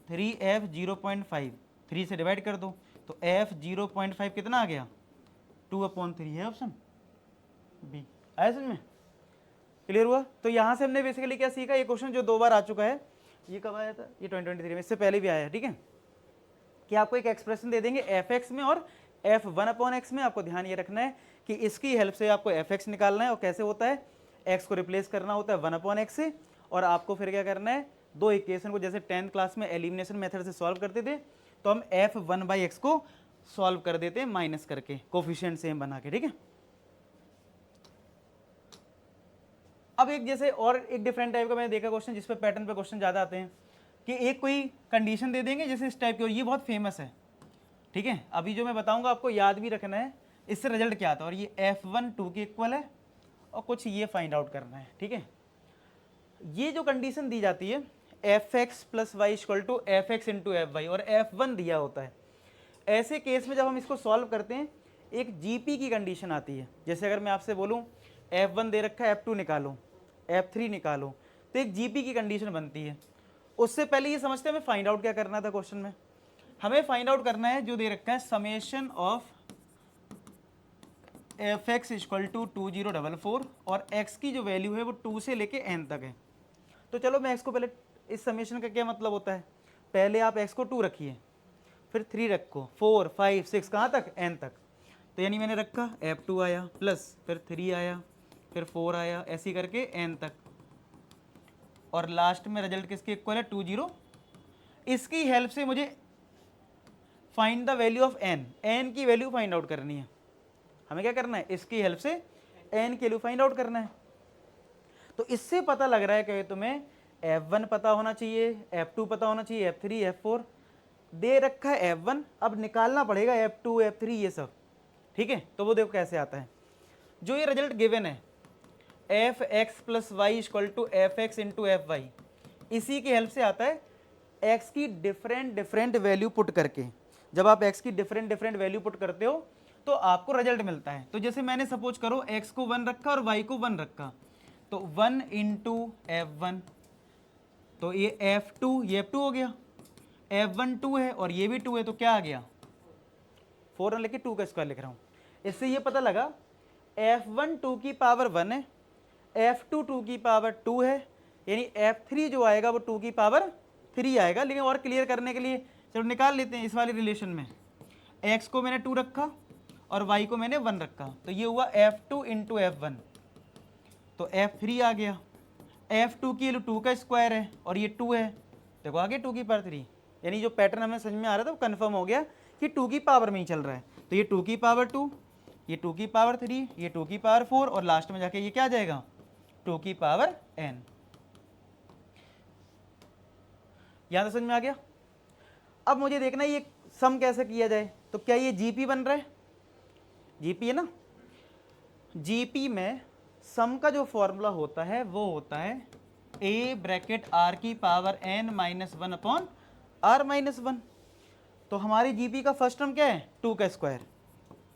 3f 0.5 3 से डिवाइड कर दो, तो f 0.5 कितना आ गया 2/3 है ऑप्शन बी। आया समझ में, क्लियर हुआ। तो यहाँ से हमने बेसिकली क्या सीखा, ये क्वेश्चन जो 2 बार आ चुका है, ये कब आया था, ये 2023 में, इससे पहले भी आया है, ठीक है। कि आपको एक एक्सप्रेशन दे देंगे f(x) में और f(1/x) में। आपको ध्यान ये रखना है कि इसकी हेल्प से आपको f(x) निकालना है, और कैसे होता है, x को रिप्लेस करना होता है 1/x से, और आपको फिर क्या करना है, दो इक्वेशन को जैसे 10th क्लास में एलिमिनेशन मेथड से सॉल्व करते थे, तो हम f(1/x) को सॉल्व कर देते हैं माइनस करके, कोफिशिएंट सेम बना के, ठीक है। अब एक जैसे और एक डिफरेंट टाइप का मैंने देखा क्वेश्चन, जिस पे पैटर्न पे क्वेश्चन ज़्यादा आते हैं, कि एक कोई कंडीशन दे देंगे जैसे इस टाइप की, और ये बहुत फेमस है, ठीक है। अभी जो मैं बताऊंगा आपको याद भी रखना है, इससे रिजल्ट क्या आता है, और ये f1 2 के इक्वल है, और कुछ ये फाइंड आउट करना है, ठीक है। ये जो कंडीशन दी जाती है f(x) + y = f(x) × fy, और f1 दिया होता है, ऐसे केस में जब हम इसको सॉल्व करते हैं, एक जीपी की कंडीशन आती है। जैसे अगर मैं आपसे बोलूं f1 दे रखा है, f2 निकालो, f3 निकालो, तो एक जीपी की कंडीशन बनती है। उससे पहले ये समझते हैं हमें फाइंड आउट क्या करना था क्वेश्चन में। हमें फाइंड आउट करना है जो दे रखा है समेशन ऑफ f(x) = 2044, और x की जो वैल्यू है वो 2 से लेके n तक है। तो चलो मैं x को पहले, इस समेशन का क्या मतलब होता है, पहले आप x को 2 रखिए, फिर 3 रखो, 4 5 6 कहाँ तक, n तक। तो यानी मैंने रखा f2 आया, प्लस फिर 3 आया, फिर 4 आया, ऐसी करके n तक, और लास्ट में रिजल्ट किसके इक्वल है 20। इसकी हेल्प से मुझे find the value of n की वैल्यू फाइंड आउट करनी है। हमें क्या करना है, इसकी हेल्प से n की वैल्यू फाइंड आउट करना है। तो इससे पता लग रहा है कि तुम्हें f1 पता होना चाहिए, f2 पता होना चाहिए, f3 f4 दे रखा है f1, अब निकालना पड़ेगा f2 f3 ये सब, ठीक है। तो वो देखो कैसे आता है, जो ये रिजल्ट गिवन है f(x + y = f(x) × fy, इसी की हेल्प से आता है x की डिफरेंट वैल्यू पुट करके। जब आप x की डिफरेंट वैल्यू पुट करते हो तो आपको रिजल्ट मिलता है। तो जैसे मैंने सपोज करो x को 1 रखा और y को 1 रखा, तो 1 × f1, तो ये f2, ये f2 हो गया, f1 2 है और ये भी 2 है, तो क्या आ गया 4 लेके 2 का स्क्वायर लिख रहा हूँ। इससे ये पता लगा f1 2 की पावर 1 है, f2 2 की पावर 2 है, यानी f3 जो आएगा वो 2 की पावर 3 आएगा। लेकिन और क्लियर करने के लिए चलो निकाल लेते हैं इस वाले रिलेशन में, x को मैंने 2 रखा और y को मैंने 1 रखा, तो ये हुआ f2 × f1, तो f3 आ गया। f2 की वैल्यू 2 का स्क्वायर है और ये 2 है, देखो आगे 2 की पावर 3, यानी जो पैटर्न हमें समझ में आ रहा था वो कन्फर्म हो गया कि 2 की पावर में ही चल रहा है। तो ये 2 की पावर 2, ये 2 की पावर 3, ये 2 की पावर 4, और लास्ट में जाके ये क्या आ जाएगा 2 की पावर n। यहाँ तो समझ में आ गया। अब मुझे देखना है ये सम कैसे किया जाए। तो क्या ये जीपी बन रहा है, जीपी है ना, जीपी में सम का जो फॉर्मूला होता है वो होता है a(r की पावर n - 1/r-1। तो हमारी जीपी का फर्स्ट टर्म क्या है 2 का स्क्वायर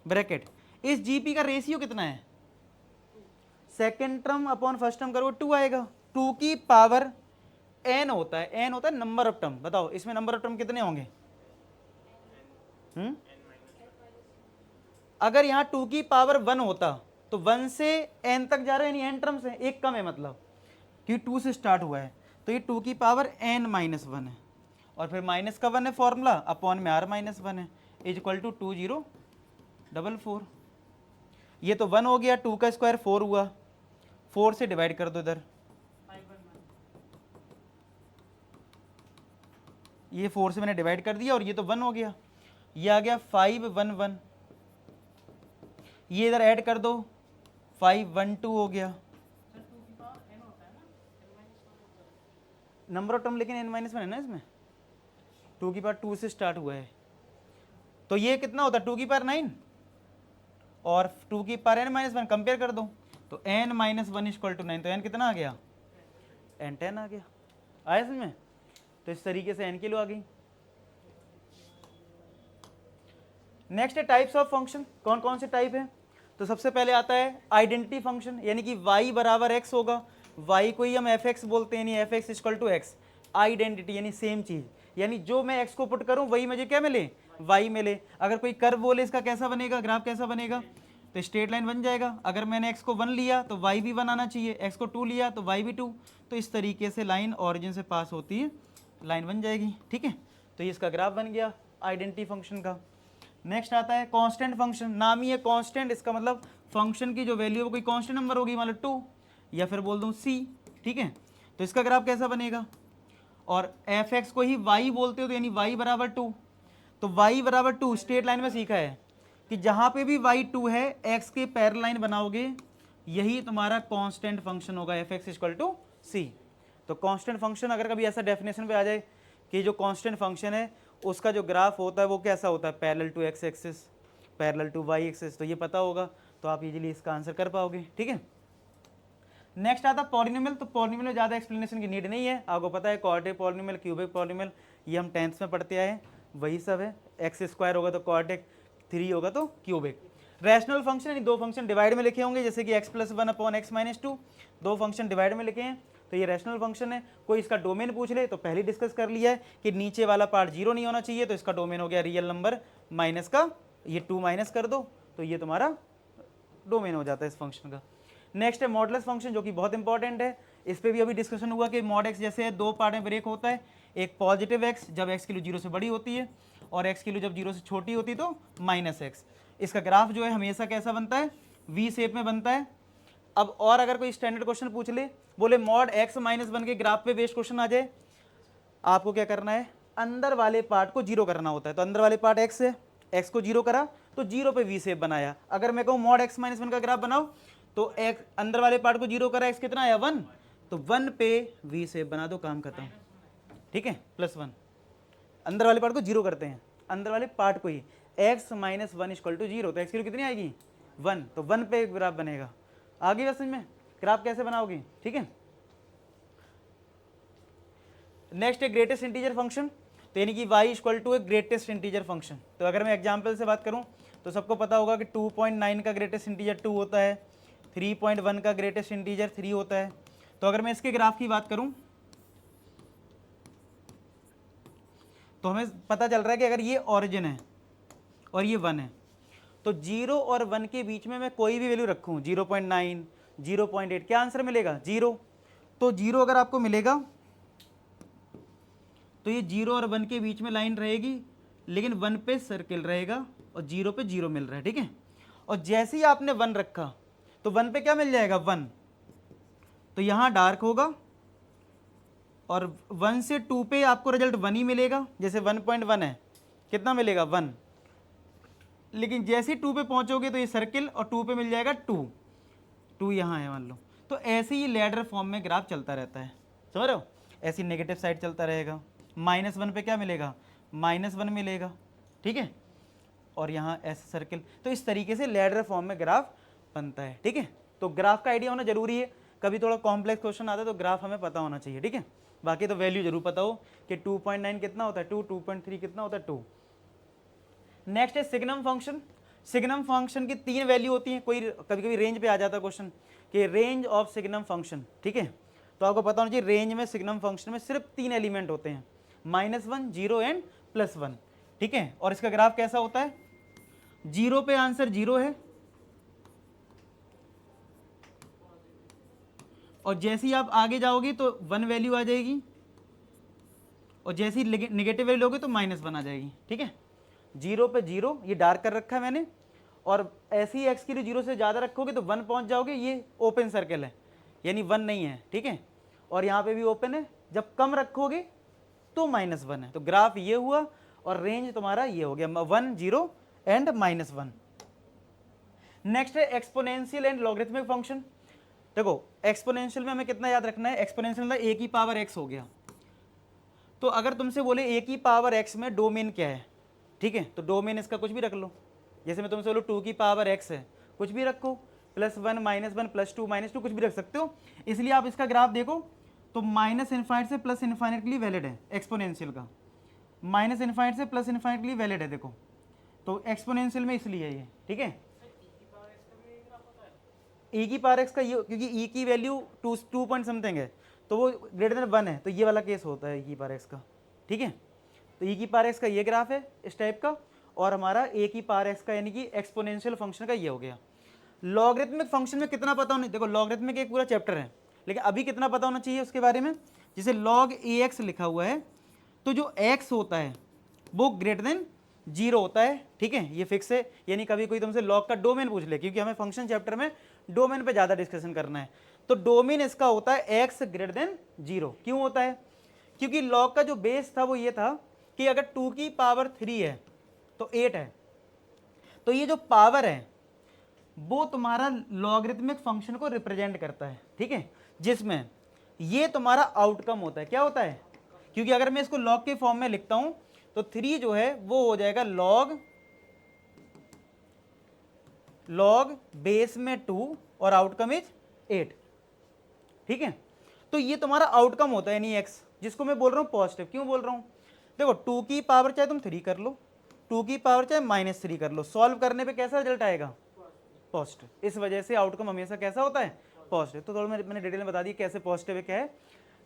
ब्रैकेट, इस जीपी का रेशियो कितना है, second term upon first term करो 2 आएगा। 2 की पावर n होता है, n होता है नंबर ऑफ टर्म। बताओ इसमें नंबर ऑफ टर्म कितने होंगे, अगर यहाँ 2 की पावर 1 होता तो 1 से n तक जा रहा है, यानी n टर्म्स है, एक कम है, मतलब कि 2 से स्टार्ट हुआ है, तो ये 2 की पावर n - 1 है, और फिर माइनस का 1 है फॉर्मूला, अपॉन में r - 1 है, = 2044। ये तो 1 हो गया, 2 का स्क्वायर 4 हुआ, 4 से डिवाइड कर दो इधर, ये 4 से मैंने डिवाइड कर दिया, और ये तो 1 हो गया, ये आ गया 511, ये इधर ऐड कर दो 512 हो गया। नंबर ऑफ टर्म लेकिन n-1 है ना इसमें, 2 की पावर 2 से स्टार्ट हुआ है, तो ये कितना होता है 2 की पावर 9 और 2 की पावर n-1 कंपेयर कर दो, तो n-1 इक्वल टू 9, तो n कितना आ गया, n10 आ गया। आया समझ में? तो इस तरीके से n किलो आ गई। नेक्स्ट है टाइप्स ऑफ फंक्शन, कौन कौन से टाइप है। तो सबसे पहले आता है आइडेंटिटी फंक्शन, यानी कि y बराबर x होगा, y को ही हम fx बोलते हैं, यानी fx equal to x। Identity यानी सेम चीज, यानी जो मैं x को पुट करूं वही मुझे क्या मिले, y मिले। अगर कोई कर्व बोले इसका कैसा बनेगा, ग्राफ कैसा बनेगा, तो स्ट्रेट लाइन बन जाएगा। अगर मैंने x को 1 लिया तो y भी 1 आना चाहिए, x को 2 लिया तो y भी 2, तो इस तरीके से लाइन ऑरिजिन से पास होती है, लाइन बन जाएगी। ठीक है, तो ये इसका ग्राफ बन गया आइडेंटिटी फंक्शन का। नेक्स्ट आता है कांस्टेंट फंक्शन, नाम ही है कांस्टेंट, इसका मतलब फंक्शन की जो वैल्यू है वो कोई कांस्टेंट नंबर होगी, मान लो 2 या फिर बोल दूं c। ठीक है, तो इसका ग्राफ कैसा बनेगा, और fx को ही y बोलते हो तो यानी y बराबर 2, तो y बराबर 2 स्ट्रेट लाइन में सीखा है कि जहां पे भी y 2 है x के पैरेलल लाइन बनाओगे, यही तुम्हारा कांस्टेंट फंक्शन होगा fx इक्वल टू c। तो कांस्टेंट फंक्शन अगर कभी ऐसा डेफिनेशन पे आ जाए कि जो कांस्टेंट फंक्शन है उसका जो ग्राफ होता है वो कैसा होता है, parallel to x axis, parallel to y axis, तो ये पता होगा तो आप इजीली इसका आंसर कर पाओगे। ठीक है, नेक्स्ट आता है पॉलिनोमियल। तो पॉलिनोमियल में ज़्यादा एक्सप्लेनेशन की नीड नहीं है, आपको पता है क्वाड्रेटिक पॉलिनोमियल, क्यूबिक पॉलिनोमियल, ये हम 10th में पढ़ते आए, वही सब है। एक्स स्क्वायर होगा तो क्वाड्रेटिक, 3 होगा तो क्यूबिक। रैशनल फंक्शन यानी दो फंक्शन डिवाइड में लिखे होंगे, जैसे कि x plus 1 upon x minus 2, दो फंक्शन डिवाइड में लिखे हैं तो ये रैशनल फंक्शन है। कोई इसका डोमेन पूछ ले तो पहले डिस्कस कर लिया है कि नीचे वाला पार्ट 0 नहीं होना चाहिए, तो इसका डोमेन हो गया रियल नंबर माइनस का, ये 2 माइनस कर दो तो ये तुम्हारा डोमेन हो जाता है इस फंक्शन का। नेक्स्ट है मॉडुलस फंक्शन, जो कि बहुत इंपॉर्टेंट है, इस पर भी अभी डिस्कशन हुआ कि मॉड एक्स जैसे दो पार्ट में ब्रेक होता है, एक पॉजिटिव एक्स जब एक्स की वैल्यू 0 से बड़ी होती है, और एक्स की वैल्यू जब 0 से छोटी होती है तो माइनस एक्स। इसका ग्राफ जो है हमेशा कैसा बनता है, वी शेप में बनता है। अब और अगर कोई स्टैंडर्ड क्वेश्चन पूछ ले, बोले मॉड एक्स माइनस 1 के ग्राफ पे बेस्ड क्वेश्चन आ जाए, आपको क्या करना है, अंदर वाले पार्ट को 0 करना होता है। तो अंदर वाले पार्ट एक्स है, एक्स को 0 करा तो 0 पे वी शेप बनाया। अगर मैं कहूँ मॉड एक्स माइनस 1 का ग्राफ बनाओ, तो एक्स अंदर वाले पार्ट को 0 करा, एक्स कितना आया 1, तो 1 पे वी शेप बना दो, काम खत्म। ठीक है, +1, अंदर वाले पार्ट को 0 करते हैं, अंदर वाले पार्ट को ही, x माइनस 1 इक्वल टू 0, तो एक्स की वैल्यू कितनी आएगी 1, तो 1 पे ग्राफ बनेगा। आगे बस में ग्राफ कैसे बनाओगे। ठीक है, नेक्स्ट है ग्रेटेस्ट इंटीजर फंक्शन, तो यानी कि y equal to a greatest integer function. तो अगर मैं एग्जांपल से बात करूं तो सबको पता होगा कि 2.9 का ग्रेटेस्ट इंटीजर 2 होता है, 3.1 का ग्रेटेस्ट इंटीजर 3 होता है। तो अगर मैं इसके ग्राफ की बात करूं तो हमें पता चल रहा है कि अगर ये ऑरिजिन है और ये 1 है, तो 0 और 1 के बीच में मैं कोई भी वैल्यू रखूं, 0.9, 0.8, क्या आंसर मिलेगा 0। तो 0 अगर आपको मिलेगा तो ये 0 और 1 के बीच में लाइन रहेगी, लेकिन 1 पे सर्किल रहेगा और 0 पे 0 मिल रहा है। ठीक है, और जैसे ही आपने 1 रखा तो 1 पे क्या मिल जाएगा 1, तो यहाँ डार्क होगा, और 1 से 2 पे आपको रिजल्ट 1 ही मिलेगा। जैसे 1.1 है, कितना मिलेगा 1, लेकिन जैसे ही 2 पे पहुंचोगे तो ये सर्किल, और 2 पे मिल जाएगा 2 यहाँ है मान लो। तो ऐसे ही लैडर फॉर्म में ग्राफ चलता रहता है, समझ रहे हो, ऐसी नेगेटिव साइड चलता रहेगा। -1 पे क्या मिलेगा, -1 मिलेगा। ठीक है, और यहाँ ऐसे सर्किल, तो इस तरीके से लैडर फॉर्म में ग्राफ बनता है। ठीक है, तो ग्राफ का आइडिया होना जरूरी है, कभी थोड़ा कॉम्प्लेक्स क्वेश्चन आता है तो ग्राफ हमें पता होना चाहिए। ठीक है, बाकी तो वैल्यू जरूर पता हो कि 2.9 कितना होता है 2, 2.3 कितना होता है 2। नेक्स्ट है सिग्नम फंक्शन। सिग्नम फंक्शन की 3 वैल्यू होती हैं, कोई कभी कभी रेंज पे आ जाता है क्वेश्चन कि रेंज ऑफ सिग्नम फंक्शन। ठीक है, तो आपको पता होना चाहिए रेंज में सिग्नम फंक्शन में सिर्फ 3 एलिमेंट होते हैं, -1, 0 एंड +1। ठीक है, और इसका ग्राफ कैसा होता है, 0 पे आंसर 0 है, और जैसे ही आप आगे जाओगे तो 1 वैल्यू आ जाएगी, और जैसे ही नेगेटिव वैल्यू लोगे तो -1 आ जाएगी। ठीक है, 0 पे 0, ये डार्क कर रखा है मैंने, और ऐसे ही एक्स की वैल्यू 0 से ज़्यादा रखोगे तो 1 पहुंच जाओगे, ये ओपन सर्कल है यानी 1 नहीं है। ठीक है, और यहाँ पे भी ओपन है, जब कम रखोगे तो -1 है। तो ग्राफ ये हुआ और रेंज तुम्हारा ये हो गया 1, 0 एंड -1। नेक्स्ट है एक्सपोनेंशियल एंड लॉगरिथमिक फंक्शन। देखो एक्सपोनेंशियल में हमें कितना याद रखना है, एक्सपोनेंशियल मतलब a की पावर x हो गया, तो अगर तुमसे बोले ए की पावर एक्स में डोमेन क्या है, ठीक है, तो डोमेन इसका कुछ भी रख लो। जैसे मैं तुमसे बोलूँ 2 की पावर एक्स है, कुछ भी रखो, +1 -1 +2 -2 कुछ भी रख सकते हो। इसलिए आप इसका ग्राफ देखो तो माइनस इन्फाइनाइट से प्लस इन्फाइनाइट के लिए वैलिड है एक्सपोनेंशियल का, माइनस इन्फाइनाइट से प्लस इन्फाइनाइट के लिए वैलिड है। देखो तो एक्सपोनेंशियल में इसलिए है ये, ठीक है। ई की पावर एक्स का ये, क्योंकि ई की वैल्यू 2 पॉइंट समथिंग है, तो वो ग्रेटर देन 1 है, तो ये वाला केस होता है ई की पावर एक्स का, ठीक है। तो ई की पावर एक्स का ये ग्राफ है इस टाइप का, और हमारा ए की पावर एक्स का यानी कि एक्सपोनेंशियल फंक्शन का ये हो गया। लॉगरिथमिक फंक्शन में कितना पता होना, देखो लॉगरिथमिक एक पूरा चैप्टर है, लेकिन अभी कितना पता होना चाहिए उसके बारे में। जैसे लॉग ए एक्स लिखा हुआ है, तो जो एक्स होता है वो ग्रेटर देन 0 होता है, ठीक है, ये फिक्स है। यानी कभी कोई तुमसे लॉग का डोमेन पूछ ले, क्योंकि हमें फंक्शन चैप्टर में डोमेन पे ज़्यादा डिस्कशन करना है, तो डोमेन इसका होता है एक्स ग्रेटर देन 0। क्यों होता है? क्योंकि लॉग का जो बेस था वो ये था कि अगर 2 की पावर 3 है तो 8 है, तो ये जो पावर है वो तुम्हारा लॉगरिथमिक फंक्शन को रिप्रेजेंट करता है, ठीक है, जिसमें ये तुम्हारा आउटकम होता है। क्या होता है? क्योंकि अगर मैं इसको लॉग के फॉर्म में लिखता हूं तो 3 जो है वो हो जाएगा लॉग बेस में 2 और आउटकम इज 8, ठीक है। तो ये तुम्हारा आउटकम होता है यानी एक्स, जिसको मैं बोल रहा हूँ पॉजिटिव। क्यों बोल रहा हूँ? देखो 2 की पावर चाहे तुम 3 कर लो, 2 की पावर चाहे -3 कर लो, सॉल्व करने पे कैसा रिजल्ट आएगा? पॉजिटिव। इस वजह से आउटकम हमेशा कैसा होता है? पॉजिटिव। तो थोड़ा मैंने डिटेल में बता दी कैसे पॉजिटिव है क्या है।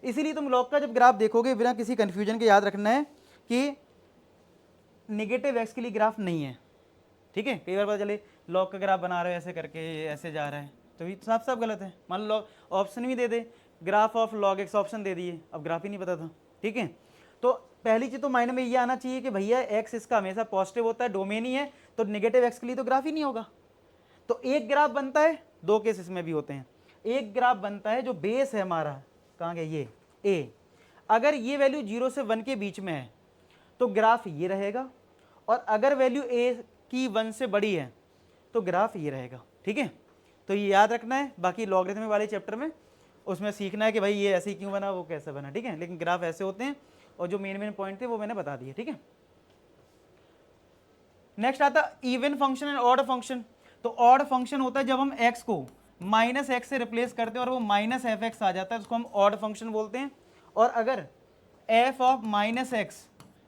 इसीलिए तुम लॉग का जब ग्राफ देखोगे बिना किसी कंफ्यूजन के याद रखना है कि नेगेटिव एक्स के लिए ग्राफ नहीं है, ठीक है। कई बार पता चले लॉग का ग्राफ बना रहे हो ऐसे करके ऐसे जा रहा है, तो ये साफ साफ गलत है। मान लो लॉग ऑप्शन भी दे दे, graph of log x option दे दिए, अब ग्राफ ही नहीं पता था, ठीक है। तो पहली चीज़ तो माइंड में ये आना चाहिए कि भैया एक्स इसका हमेशा पॉजिटिव होता है, डोमेन ही है, तो नेगेटिव एक्स के लिए तो ग्राफ ही नहीं होगा। तो एक ग्राफ बनता है, दो केसेस में भी होते हैं। एक ग्राफ बनता है जो बेस है हमारा, कहाँ गया ये ए, अगर ये वैल्यू 0 से 1 के बीच में है तो ग्राफ ये रहेगा, और अगर वैल्यू ए की 1 से बड़ी है तो ग्राफ ये रहेगा, ठीक है। तो ये याद रखना है। बाकी लॉगरिथम वाले चैप्टर में उसमें सीखना है कि भाई ये ऐसे ही क्यों बना, वो कैसे बना, ठीक है। लेकिन ग्राफ ऐसे होते हैं, और जो मेन पॉइंट थे वो मैंने बता दिए, ठीक है। नेक्स्ट आता even function and odd function. तो ऑड फंक्शन होता है जब हम x को -x से रिप्लेस करते हैं और वो -f(x) आ जाता है, उसको हम ऑड फंक्शन बोलते हैं। और अगर f ऑफ -x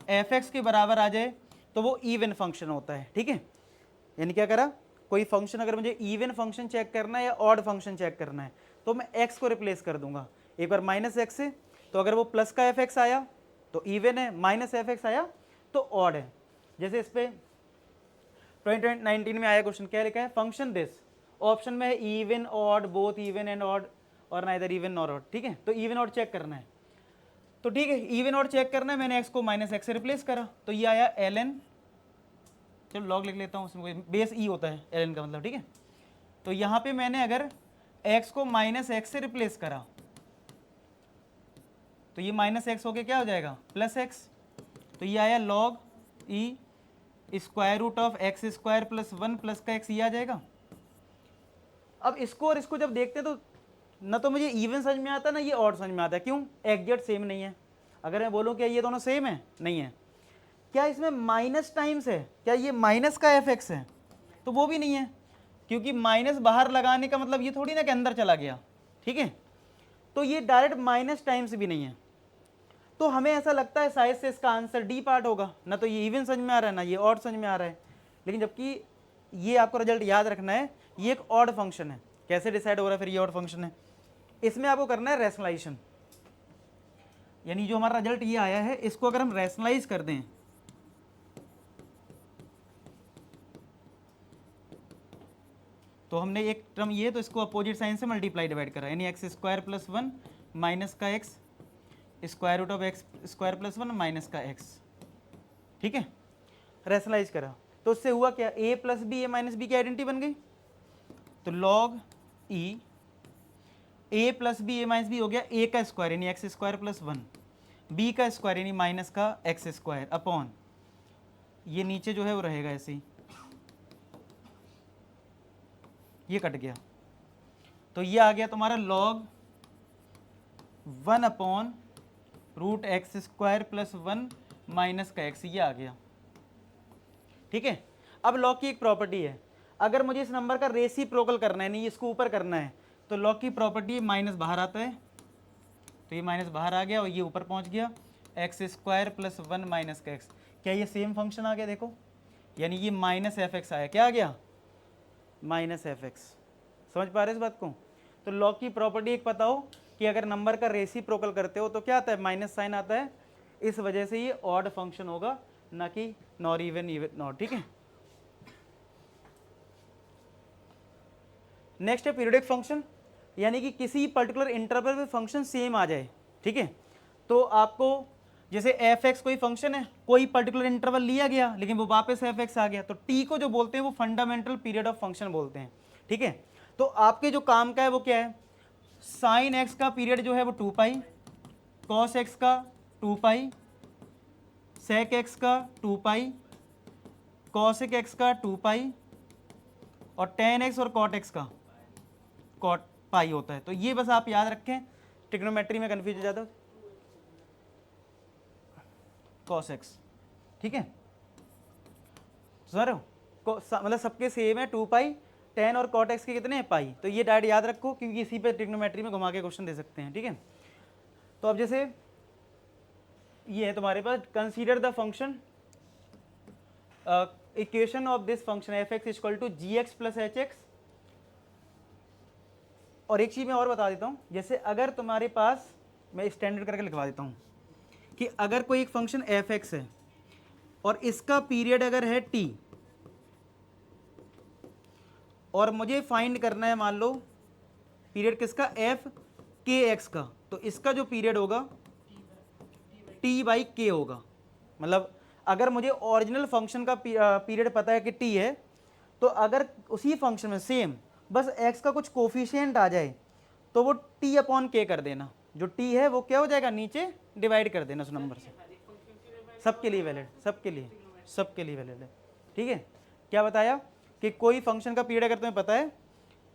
f(x) के बराबर आ जाए तो वो इवन फंक्शन होता है, ठीक है। यानी क्या करा, कोई फंक्शन अगर मुझे इवन फंक्शन चेक करना है या ऑड फंक्शन चेक करना है तो मैं x को रिप्लेस कर दूंगा एक बार -x से, तो अगर वो प्लस का f(x) आया तो इवन है, -f(x) आया तो ऑड है। जैसे इस पे 2019 में आया क्वेश्चन, क्या लिखा है? फंक्शन दिस, ऑप्शन में है even odd, both even and odd, और नाइदर इवन नॉर ऑड, ठीक है। तो इवन ऑड चेक करना है, तो ठीक है इवन ऑड चेक करना है, मैंने x को -x से रिप्लेस करा तो ये आया ln, चलो लॉग लिख लेता हूँ, उसमें बेस ई होता है ln का मतलब, ठीक है। तो यहाँ पे मैंने अगर x को -x से रिप्लेस करा तो ये -x होके क्या हो जाएगा? +x। तो ये आया log e square root of x² + 1 plus का x, ये आ जाएगा। अब इसको और इसको जब देखते हैं तो ना तो मुझे इवन समझ में आता ना ये ऑड समझ में आता है। क्यों? एग्जैक्ट सेम नहीं है। अगर मैं बोलूँ क्या ये दोनों सेम है? नहीं है। क्या इसमें माइनस टाइम्स है? क्या ये माइनस का f(x) है? तो वो भी नहीं है, क्योंकि माइनस बाहर लगाने का मतलब ये थोड़ी ना कि अंदर चला गया, ठीक है। तो ये डायरेक्ट माइनस टाइम्स भी नहीं है। तो हमें ऐसा लगता है शायद से इसका आंसर डी पार्ट होगा, ना तो ये इवन समझ में आ रहा है ना ये ऑड समझ में आ रहा है। लेकिन जबकि ये आपको रिजल्ट याद रखना है, ये एक ऑड फंक्शन है। कैसे डिसाइड हो रहा है फिर ये ऑड फंक्शन है? इसमें आपको करना है रैशनलाइजेशन, यानी जो हमारा रिजल्ट ये आया है इसको अगर हम रैशनलाइज कर दें तो हमने एक टर्म ये, तो इसको अपोजिट साइन से मल्टीप्लाई डिवाइड करा, यानी x² + 1 माइनस का x square root of x² + 1 minus का x, ठीक है। रैशनलाइज करा तो उससे हुआ क्या? a + b a - b की आइडेंटिटी बन गई। तो log e a + b a - b हो गया a का स्क्वायर यानी x² + 1, b का स्क्वायर यानी माइनस का x² अपॉन ये नीचे जो है वो रहेगा ऐसे ही, ये कट गया। तो ये आ गया तुम्हारा log 1 upon root x square plus 1 minus का एक्स, ये आ गया। ठीक है, अब लॉग की एक प्रॉपर्टी है, अगर मुझे इस नंबर का रेसिप्रोकल करना है, नहीं इसको ऊपर करना है, तो लॉग की प्रॉपर्टी माइनस बाहर आता है, तो ये माइनस बाहर आ गया और ये ऊपर पहुंच गया, एक्स स्क्वायर प्लस 1 माइनस का एक्स। क्या ये सेम फंक्शन आ गया? देखो, यानी ये माइनस एफ एक्स आया, क्या आ गया? Minus F x. समझ पा रहे इस बात को? तो लॉग की प्रॉपर्टी एक पता हो कि अगर नंबर का रेसिप्रोकल करते हो तो क्या आता है? माइनस साइन आता है, इस वजह से ये ऑड फंक्शन होगा, ना कि नॉर इवन इवन नॉट। ठीक है, नेक्स्ट है पीरियोडिक फंक्शन, यानी कि किसी पर्टिकुलर इंटरवल में फंक्शन सेम आ जाए। ठीक है, तो आपको जैसे एफ एक्स कोई फंक्शन है, कोई पर्टिकुलर इंटरवल लिया गया लेकिन वो वापस एफ एक्स आ गया, तो टी को जो बोलते हैं वो फंडामेंटल पीरियड ऑफ फंक्शन बोलते हैं। ठीक है, तो आपके जो काम का है वो क्या है? साइन एक्स का पीरियड जो है वो 2 पाई, कॉस एक्स का 2 पाई, सेक एक्स का 2 पाई, कॉसेक एक्स का 2 पाई और टेन एक्स और कॉट एक्स का कॉट पाई होता है। तो ये बस आप याद रखें, ट्रिग्नोमेट्री में कन्फ्यूज हो जाता है। कॉस एक्स, ठीक है सर, मतलब सबके सेम है 2 पाई, टेन और कॉट एक्स के कितने हैं? पाई। तो ये डायरेक्ट याद रखो क्योंकि इसी पे ट्रिग्नोमेट्री में घुमा के क्वेश्चन दे सकते हैं। ठीक है, तो अब जैसे ये है तुम्हारे पास, consider the function equation of this function f x equal to g x plus h x. और एक चीज़ मैं और बता देता हूँ, जैसे अगर तुम्हारे पास, मैं स्टैंडर्ड करके लिखवा देता हूँ कि अगर कोई एक फंक्शन एफ एक्स है और इसका पीरियड अगर है टी, और मुझे फाइंड करना है मान लो पीरियड किसका? एफ के एक्स का, तो इसका जो पीरियड होगा टी बाई के होगा। मतलब अगर मुझे ओरिजिनल फंक्शन का पीरियड पता है कि टी है, तो अगर उसी फंक्शन में सेम बस एक्स का कुछ कोफिशिएंट आ जाए तो वो टी अपॉन के कर देना, जो टी है वो क्या हो जाएगा? नीचे डिवाइड कर देना उस नंबर से। सबके लिए वैलिड, सबके लिए वैलिड है। ठीक है, क्या बताया कि कोई फंक्शन का पीरियड अगर तुम्हें पता है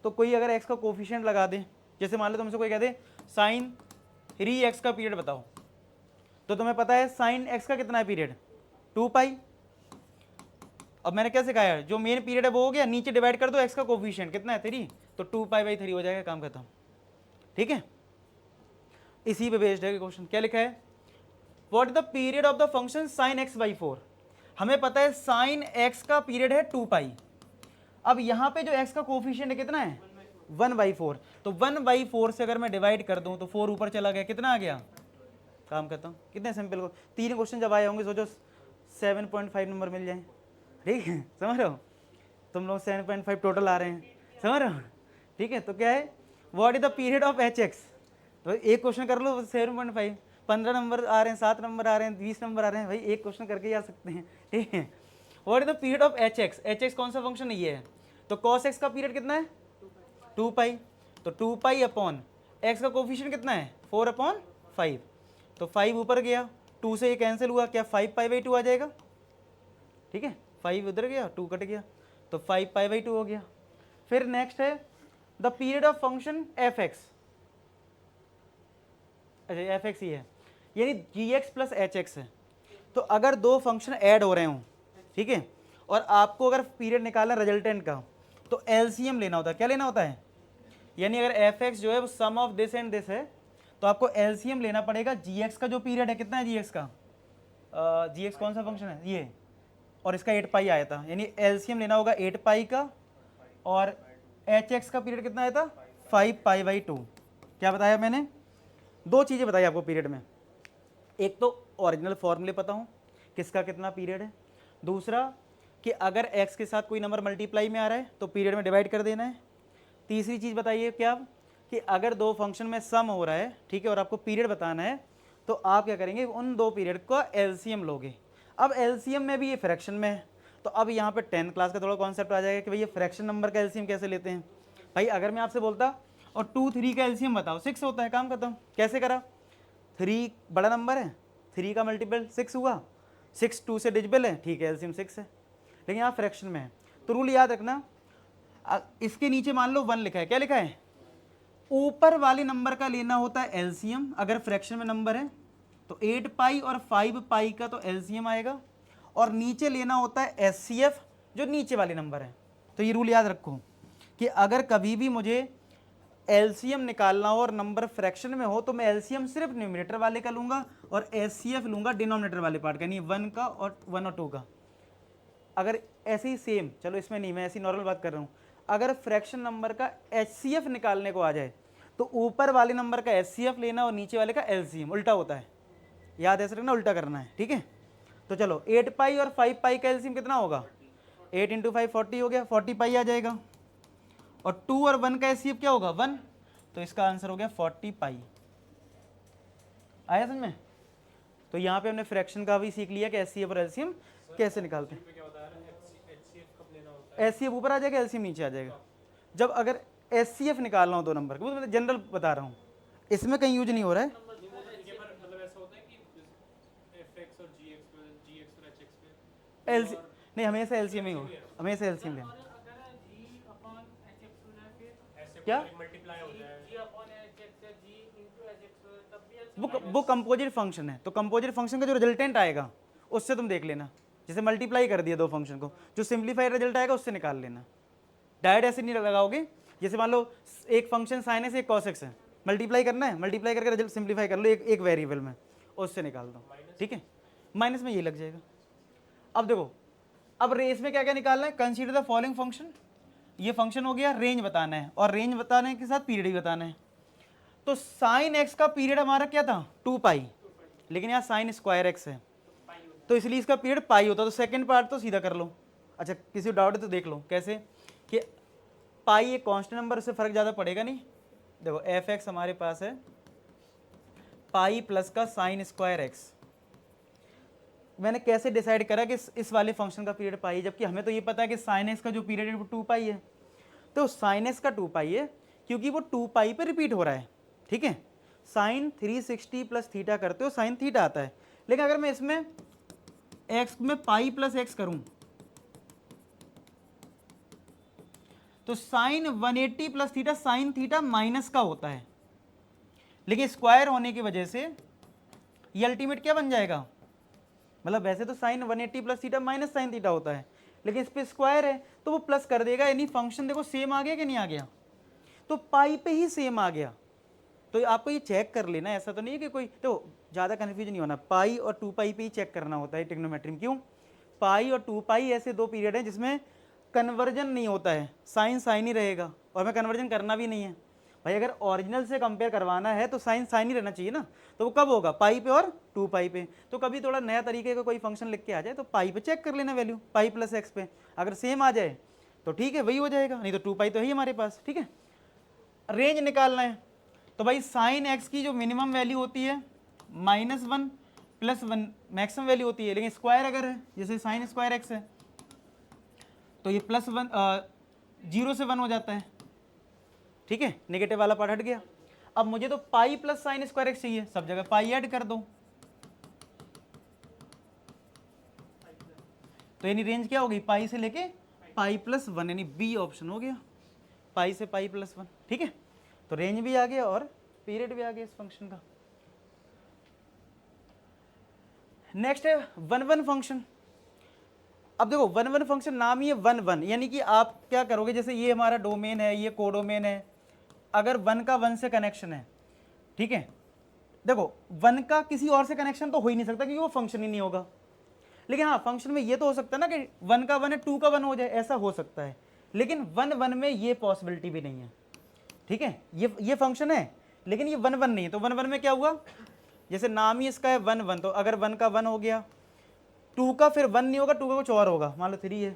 तो कोई अगर एक्स का कोफिशिएंट लगा दे, जैसे मान लो तुमसे कोई कह दे साइन 3x का पीरियड बताओ, तो तुम्हें पता है साइन एक्स का कितना है पीरियड? 2 पाई। अब मैंने क्या सिखाया? जो मेन पीरियड है वो हो गया, नीचे डिवाइड कर दो एक्स का कोफिशिएंट कितना है? 3, तो 2 पाई बाई 3 हो जाएगा, काम खत्म। ठीक है, इसी पे बेस्ड है क्वेश्चन। क्या लिखा है? What is the period of the function sine x by 4। हमें पता है साइन एक्स का पीरियड है 2 पाई। अब यहाँ पे जो एक्स का कोफिशिएंट है कितना है? 1/4। तो 1/4 से अगर मैं डिवाइड कर दूं तो 4 ऊपर चला गया, कितना आ गया? काम करता हूँ। कितने सिंपल को 3 क्वेश्चन जब आए होंगे सोचो 7.5 नंबर मिल जाए। ठीक है, समझ रहे हो? तुम लोग 7.5 टोटल आ रहे हैं, समझ रहे हो? ठीक है, तो क्या है? What is the period of H x. तो एक क्वेश्चन कर लो 7.5, 15 नंबर आ रहे हैं, 7 नंबर आ रहे हैं, 20 नंबर आ रहे हैं, भाई एक क्वेश्चन करके ही आ सकते हैं। ठीक है, what is the period of H x. H x कौन सा फंक्शन है? ये है। तो कॉस एक्स का पीरियड कितना है? 2 पाई। तो 2 पाई अपॉन एक्स का कोफिशिएंट कितना है? 4/5। तो 5 ऊपर गया, 2 से ये कैंसिल हुआ, क्या 5 पाई बाई 2 आ जाएगा? ठीक है, 5 उधर गया, 2 कट गया, तो 5 पाई बाई 2 हो गया। फिर नेक्स्ट है the period of function f x. अच्छा, एफ एक्स ही है, यानी जी एक्स प्लस एच एक्स है। तो अगर दो फंक्शन ऐड हो रहे हों, ठीक है, और आपको अगर पीरियड निकालना रिजल्टेंट का, तो एलसीएम लेना होता है। क्या लेना होता है? यानी अगर एफ एक्स जो है वो सम ऑफ दिस एंड दिस है, तो आपको एलसीएम लेना पड़ेगा। जी एक्स का जो पीरियड है कितना है? जी एक्स का, जी एक्स कौन सा फंक्शन है? ये, और इसका 8 पाई आया था, यानी एलसीएम लेना होगा 8 पाई का, और एच एक्स का पीरियड कितना आया था? 5 पाई बाई 2। क्या बताया मैंने? 2 चीज़ें बताई आपको पीरियड में, एक तो ओरिजिनल फॉर्मूले पता हो किसका कितना पीरियड है, दूसरा कि अगर x के साथ कोई नंबर मल्टीप्लाई में आ रहा है तो पीरियड में डिवाइड कर देना है। तीसरी चीज़ बताइए क्या, कि अगर दो फंक्शन में सम हो रहा है, ठीक है, और आपको पीरियड बताना है, तो आप क्या करेंगे? उन दो पीरियड का एलसीएम लोगे। अब एलसीएम में भी ये फ्रैक्शन में है, तो अब यहाँ पे 10th क्लास का थोड़ा कॉन्सेप्ट आ जाएगा कि भाई ये फ्रैक्शन नंबर का एलसीएम कैसे लेते हैं। भाई अगर मैं आपसे बोलता और 2 3 का एलसीएम बताओ, 6 होता है, काम खत्म। कैसे करा? 3 बड़ा नंबर है, 3 का मल्टीपल 6 हुआ, 6 2 से डिजिबल है, ठीक है, एलसीएम 6 है, लेकिन यहाँ फ्रैक्शन में है। तो रूल याद रखना, इसके नीचे मान लो 1 लिखा है, क्या लिखा है? ऊपर वाले नंबर का लेना होता है एलसीएम, अगर फ्रैक्शन में नंबर है तो 8 पाई और 5 पाई का तो एलसीएम आएगा, और नीचे लेना होता है एचसीएफ जो नीचे वाले नंबर है। तो ये रूल याद रखो कि अगर कभी भी मुझे एलसीएम निकालना हो और नंबर फ्रैक्शन में हो तो मैं एलसीएम सिर्फ न्यूमरेटर वाले का लूंगा और एचसीएफ लूंगा डिनोमिनेटर वाले पार्ट का, यानी 1 का और 1 और 2 का। अगर ऐसे ही सेम, चलो इसमें नहीं, मैं ऐसी नॉर्मल बात कर रहा हूँ, अगर फ्रैक्शन नंबर का एचसीएफ निकालने को आ जाए तो ऊपर वाले नंबर का एचसीएफ लेना और नीचे वाले का एलसीएम, उल्टा होता है, याद ऐसे रखना, उल्टा करना है, ठीक है। तो चलो 8 पाई और 5 पाई का एलसीएम कितना होगा, 8 × 5 40 हो गया, 40 पाई आ जाएगा, और 2 और 1 का एचसीएफ क्या होगा 1, तो इसका आंसर हो गया 40 पाई। आया समझ में। तो यहाँ पे हमने फ्रैक्शन का भी सीख लिया कि एचसीएफ और एलसीएम कैसे निकालते हैं। एचसीएफ ऊपर आ जाएगा, एलसीएम नीचे आ जाएगा। जब अगर एचसीएफ निकालना हो दो नंबर का, वो जनरल बता रहा हूँ, इसमें कहीं यूज नहीं हो रहा है। एलसी नहीं, हमेशा एलसीएम ही हो, हमेशा एलसीएम लेना। क्या वो कंपोजिट फंक्शन है, तो कंपोजिट फंक्शन का जो रिजल्टेंट आएगा उससे तुम देख लेना, जैसे मल्टीप्लाई कर दिया दो फंक्शन को, जो सिंप्लीफाइड रिजल्ट आएगा उससे निकाल लेना। डायरेक्ट ऐसे नहीं लगाओगे, जैसे मान लो एक फंक्शन साइन है, एक कॉस एक्स है, मल्टीप्लाई करना है, मल्टीप्लाई करके रिजल्ट सिंप्लीफाई कर लो एक वेरिएबल में, उससे निकाल दो, ठीक है। माइनस में ये लग जाएगा। अब देखो, अब रेस में क्या क्या निकालना है, कंसीडर द फॉलोइंग फंक्शन, ये फंक्शन हो गया, रेंज बताना है, और रेंज बताने के साथ पीरियड भी बताना है। तो साइन एक्स का पीरियड हमारा क्या था 2 पाई, लेकिन यहाँ साइन स्क्वायर एक्स है तो इसलिए इसका पीरियड पाई होता, तो सेकंड पार्ट तो सीधा कर लो। अच्छा किसी डाउट है तो देख लो कैसे, कि पाई एक कांस्टेंट नंबर से फर्क ज़्यादा पड़ेगा नहीं। देखो एफ एक्स हमारे पास है पाई प्लस का साइन स्क्वायर एक्स, मैंने कैसे डिसाइड करा कि इस वाले फंक्शन का पीरियड पाई, जबकि हमें तो ये पता है कि साइन एक्स का जो पीरियड है वो 2 पाई है, तो साइन एक्स का 2 पाई है क्योंकि वो 2 पाई पे रिपीट हो रहा है, ठीक है। साइन 360 प्लस थीटा करते हो साइन थीटा आता है, लेकिन अगर मैं इसमें एक्स में पाई प्लस एक्स करूं तो sine 180 plus theta sine theta minus का होता है, लेकिन स्क्वायर होने की वजह से ये अल्टीमेट क्या बन जाएगा, मतलब वैसे तो sine 180 plus theta minus sine theta होता है, लेकिन इस पे स्क्वायर है तो वो प्लस कर देगा, यानी फंक्शन देखो सेम आ गया कि नहीं आ गया, तो पाई पे ही सेम आ गया। तो आपको ये चेक कर लेना, ऐसा तो नहीं है कि कोई, तो ज़्यादा कन्फ्यूजन नहीं होना, पाई और 2 पाई पे ही चेक करना होता है ट्रिग्नोमेट्री में। क्यों, पाई और 2 पाई ऐसे दो पीरियड हैं जिसमें कन्वर्जन नहीं होता है, साइन साइन ही रहेगा, और हमें कन्वर्जन करना भी नहीं है भाई। अगर ओरिजिनल से कंपेयर करवाना है तो साइन साइन ही रहना चाहिए ना, तो वो कब होगा पाई पे और 2 पाई पे। तो कभी थोड़ा नया तरीके का कोई फंक्शन लिख के आ जाए तो पाई पे चेक कर लेना वैल्यू, पाई प्लस एक्स पे, अगर सेम आ जाए तो ठीक है वही हो जाएगा, नहीं तो 2 पाई तो है ही हमारे पास, ठीक है। रेंज निकालना है तो भाई साइन एक्स की जो मिनिमम वैल्यू होती है -1 + 1 मैक्सिमम वैल्यू होती है, लेकिन स्क्वायर अगर है जैसे साइन स्क्वायर एक्स है तो ये +1 0 से 1 हो जाता है, ठीक है, नेगेटिव वाला पार्ट हट गया। अब मुझे तो pi plus sine square x चाहिए, सब जगह पाई ऐड कर दो, तो यानी रेंज क्या होगी पाई से लेके पाई + 1, यानी बी ऑप्शन हो गया, पाई से पाई + 1, ठीक है। तो रेंज भी आ गया और पीरियड भी आ गया इस फंक्शन का। नेक्स्ट है 1 1 फंक्शन। अब देखो 1 1 फंक्शन नाम ही है 1 1, यानी कि आप क्या करोगे, जैसे ये हमारा डोमेन है, ये कोडोमेन है, अगर 1 का 1 से कनेक्शन है, ठीक है, देखो 1 का किसी और से कनेक्शन तो हो ही नहीं सकता क्योंकि वो फंक्शन ही नहीं होगा, लेकिन हाँ फंक्शन में ये तो हो सकता है ना कि 1 का 1 है 2 का 1 हो जाए, ऐसा हो सकता है, लेकिन 1 1 में ये पॉसिबिलिटी भी नहीं है, ठीक है। ये फंक्शन है लेकिन ये 1 1 नहीं है, तो 1 1 में क्या हुआ, जैसे नाम ही इसका है 1 1, तो अगर 1 का 1 हो गया, 2 का फिर 1 नहीं होगा, 2 का कुछ और होगा, मान लो 3 है,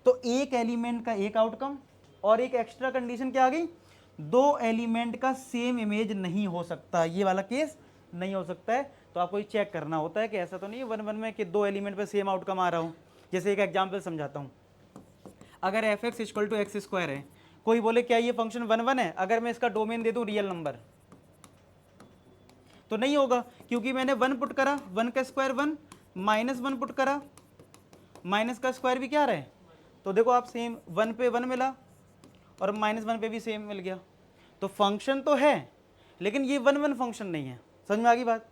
तो एक एलिमेंट का एक आउटकम, और एक एक्स्ट्रा कंडीशन क्या आ गई, 2 एलिमेंट का सेम इमेज नहीं हो सकता, ये वाला केस नहीं हो सकता है। तो आपको ये चेक करना होता है कि ऐसा तो नहीं है 1 1 में कि 2 एलिमेंट पे सेम आउटकम आ रहा हो। जैसे एक एग्जाम्पल समझाता हूँ, अगर f x equal to x square है, कोई बोले क्या ये फंक्शन 1 1 है, अगर मैं इसका डोमेन दे दूं रियल नंबर तो नहीं होगा, क्योंकि मैंने 1 पुट करा, 1 का स्क्वायर 1, -1 पुट करा, माइनस का स्क्वायर भी क्या रहा है, तो देखो आप सेम 1 पे 1 मिला और -1 पे भी सेम मिल गया, तो फंक्शन तो है लेकिन ये 1 1 फंक्शन नहीं है। समझ में आ गई बात।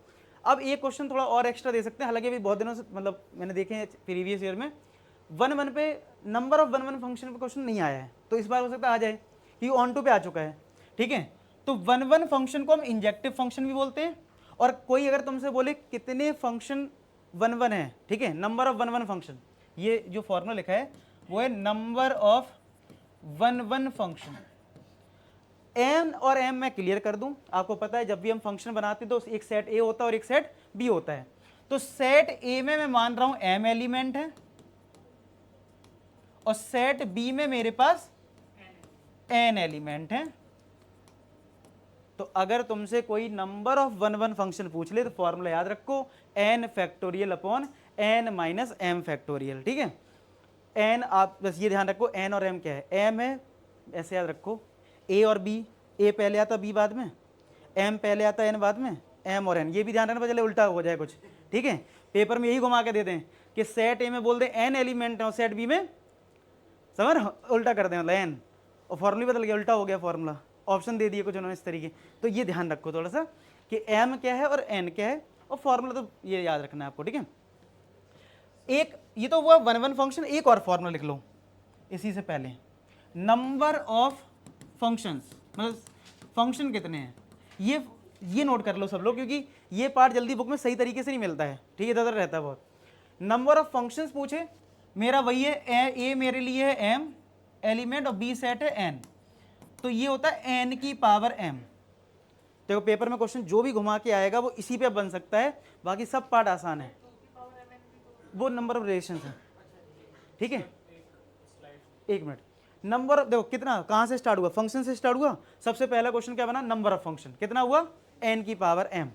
अब एक क्वेश्चन थोड़ा और एक्स्ट्रा दे सकते हैं, हालांकि अभी बहुत दिनों से मतलब मैंने देखे हैं प्रीवियस ईयर में 1-1 पे नंबर ऑफ 1-1 फंक्शन पे क्वेश्चन नहीं आया है, तो इस बार हो सकता है आ जाए क्योंकि ऑन टू पे आ चुका है। ठीक है, तो 1-1 फंक्शन को हम इंजेक्टिव फंक्शन भी बोलते हैं, और कोई अगर तुमसे बोले कितने फंक्शन 1-1 है, ठीक है, नंबर ऑफ 1-1 फंक्शन, ये जो फॉर्मूला लिखा है वो है नंबर ऑफ 1-1 फंक्शन। एम और एम मैं क्लियर कर दूं, आपको पता है जब भी हम फंक्शन बनाते हैं तो एक सेट ए होता है और एक सेट बी होता है। तो सेट ए में मैं मान रहा हूं एम एलिमेंट है, और सेट बी में मेरे पास एन एलिमेंट है। तो अगर तुमसे कोई नंबर ऑफ 1-1 फंक्शन पूछ ले तो फॉर्मूला याद रखो, n factorial upon n minus m factorial. ठीक है, एन, आप बस ये ध्यान रखो एन और एम क्या है, एम है ऐसे याद रखो, ए और बी, ए पहले आता बी बाद में, एम पहले आता एन बाद में, एम और एन, ये भी ध्यान रखना चले उल्टा हो जाए कुछ। ठीक है, पेपर में यही घुमा के देते हैं कि सेट ए में बोल दें एन एलिमेंट है और सेट बी में समझ उल्टा कर दें, मतलब एन, और फॉर्मूला बदल गया, उल्टा हो गया फॉर्मूला, ऑप्शन दे दिए कुछ उन्होंने इस तरीके। तो ये ध्यान रखो थोड़ा सा कि एम क्या है और एन क्या है, और फॉर्मूला तो ये याद रखना है आपको। ठीक है, एक ये तो हुआ 1-1 फंक्शन, एक और फॉर्मूला लिख लो इसी से पहले, नंबर ऑफ फंक्शंस, मतलब फंक्शन कितने हैं, ये नोट कर लो सब लोग, क्योंकि ये पार्ट जल्दी बुक में सही तरीके से नहीं मिलता है। ठीक है, इधर उधर रहता है बहुत। नंबर ऑफ फंक्शंस पूछे, मेरा वही है ए मेरे लिए है एम एलिमेंट और बी सेट है एन, तो ये होता है एन की पावर एम। देखो पेपर में क्वेश्चन जो भी घुमा के आएगा वो इसी पे बन सकता है, बाकी सब पार्ट आसान है, वो नंबर ऑफ रिलेशन है। ठीक है, एक मिनट, नंबर देखो कितना कहाँ से स्टार्ट हुआ, फंक्शन से स्टार्ट हुआ। सबसे पहला क्वेश्चन क्या बना, नंबर ऑफ फंक्शन कितना हुआ, एन की पावर एम।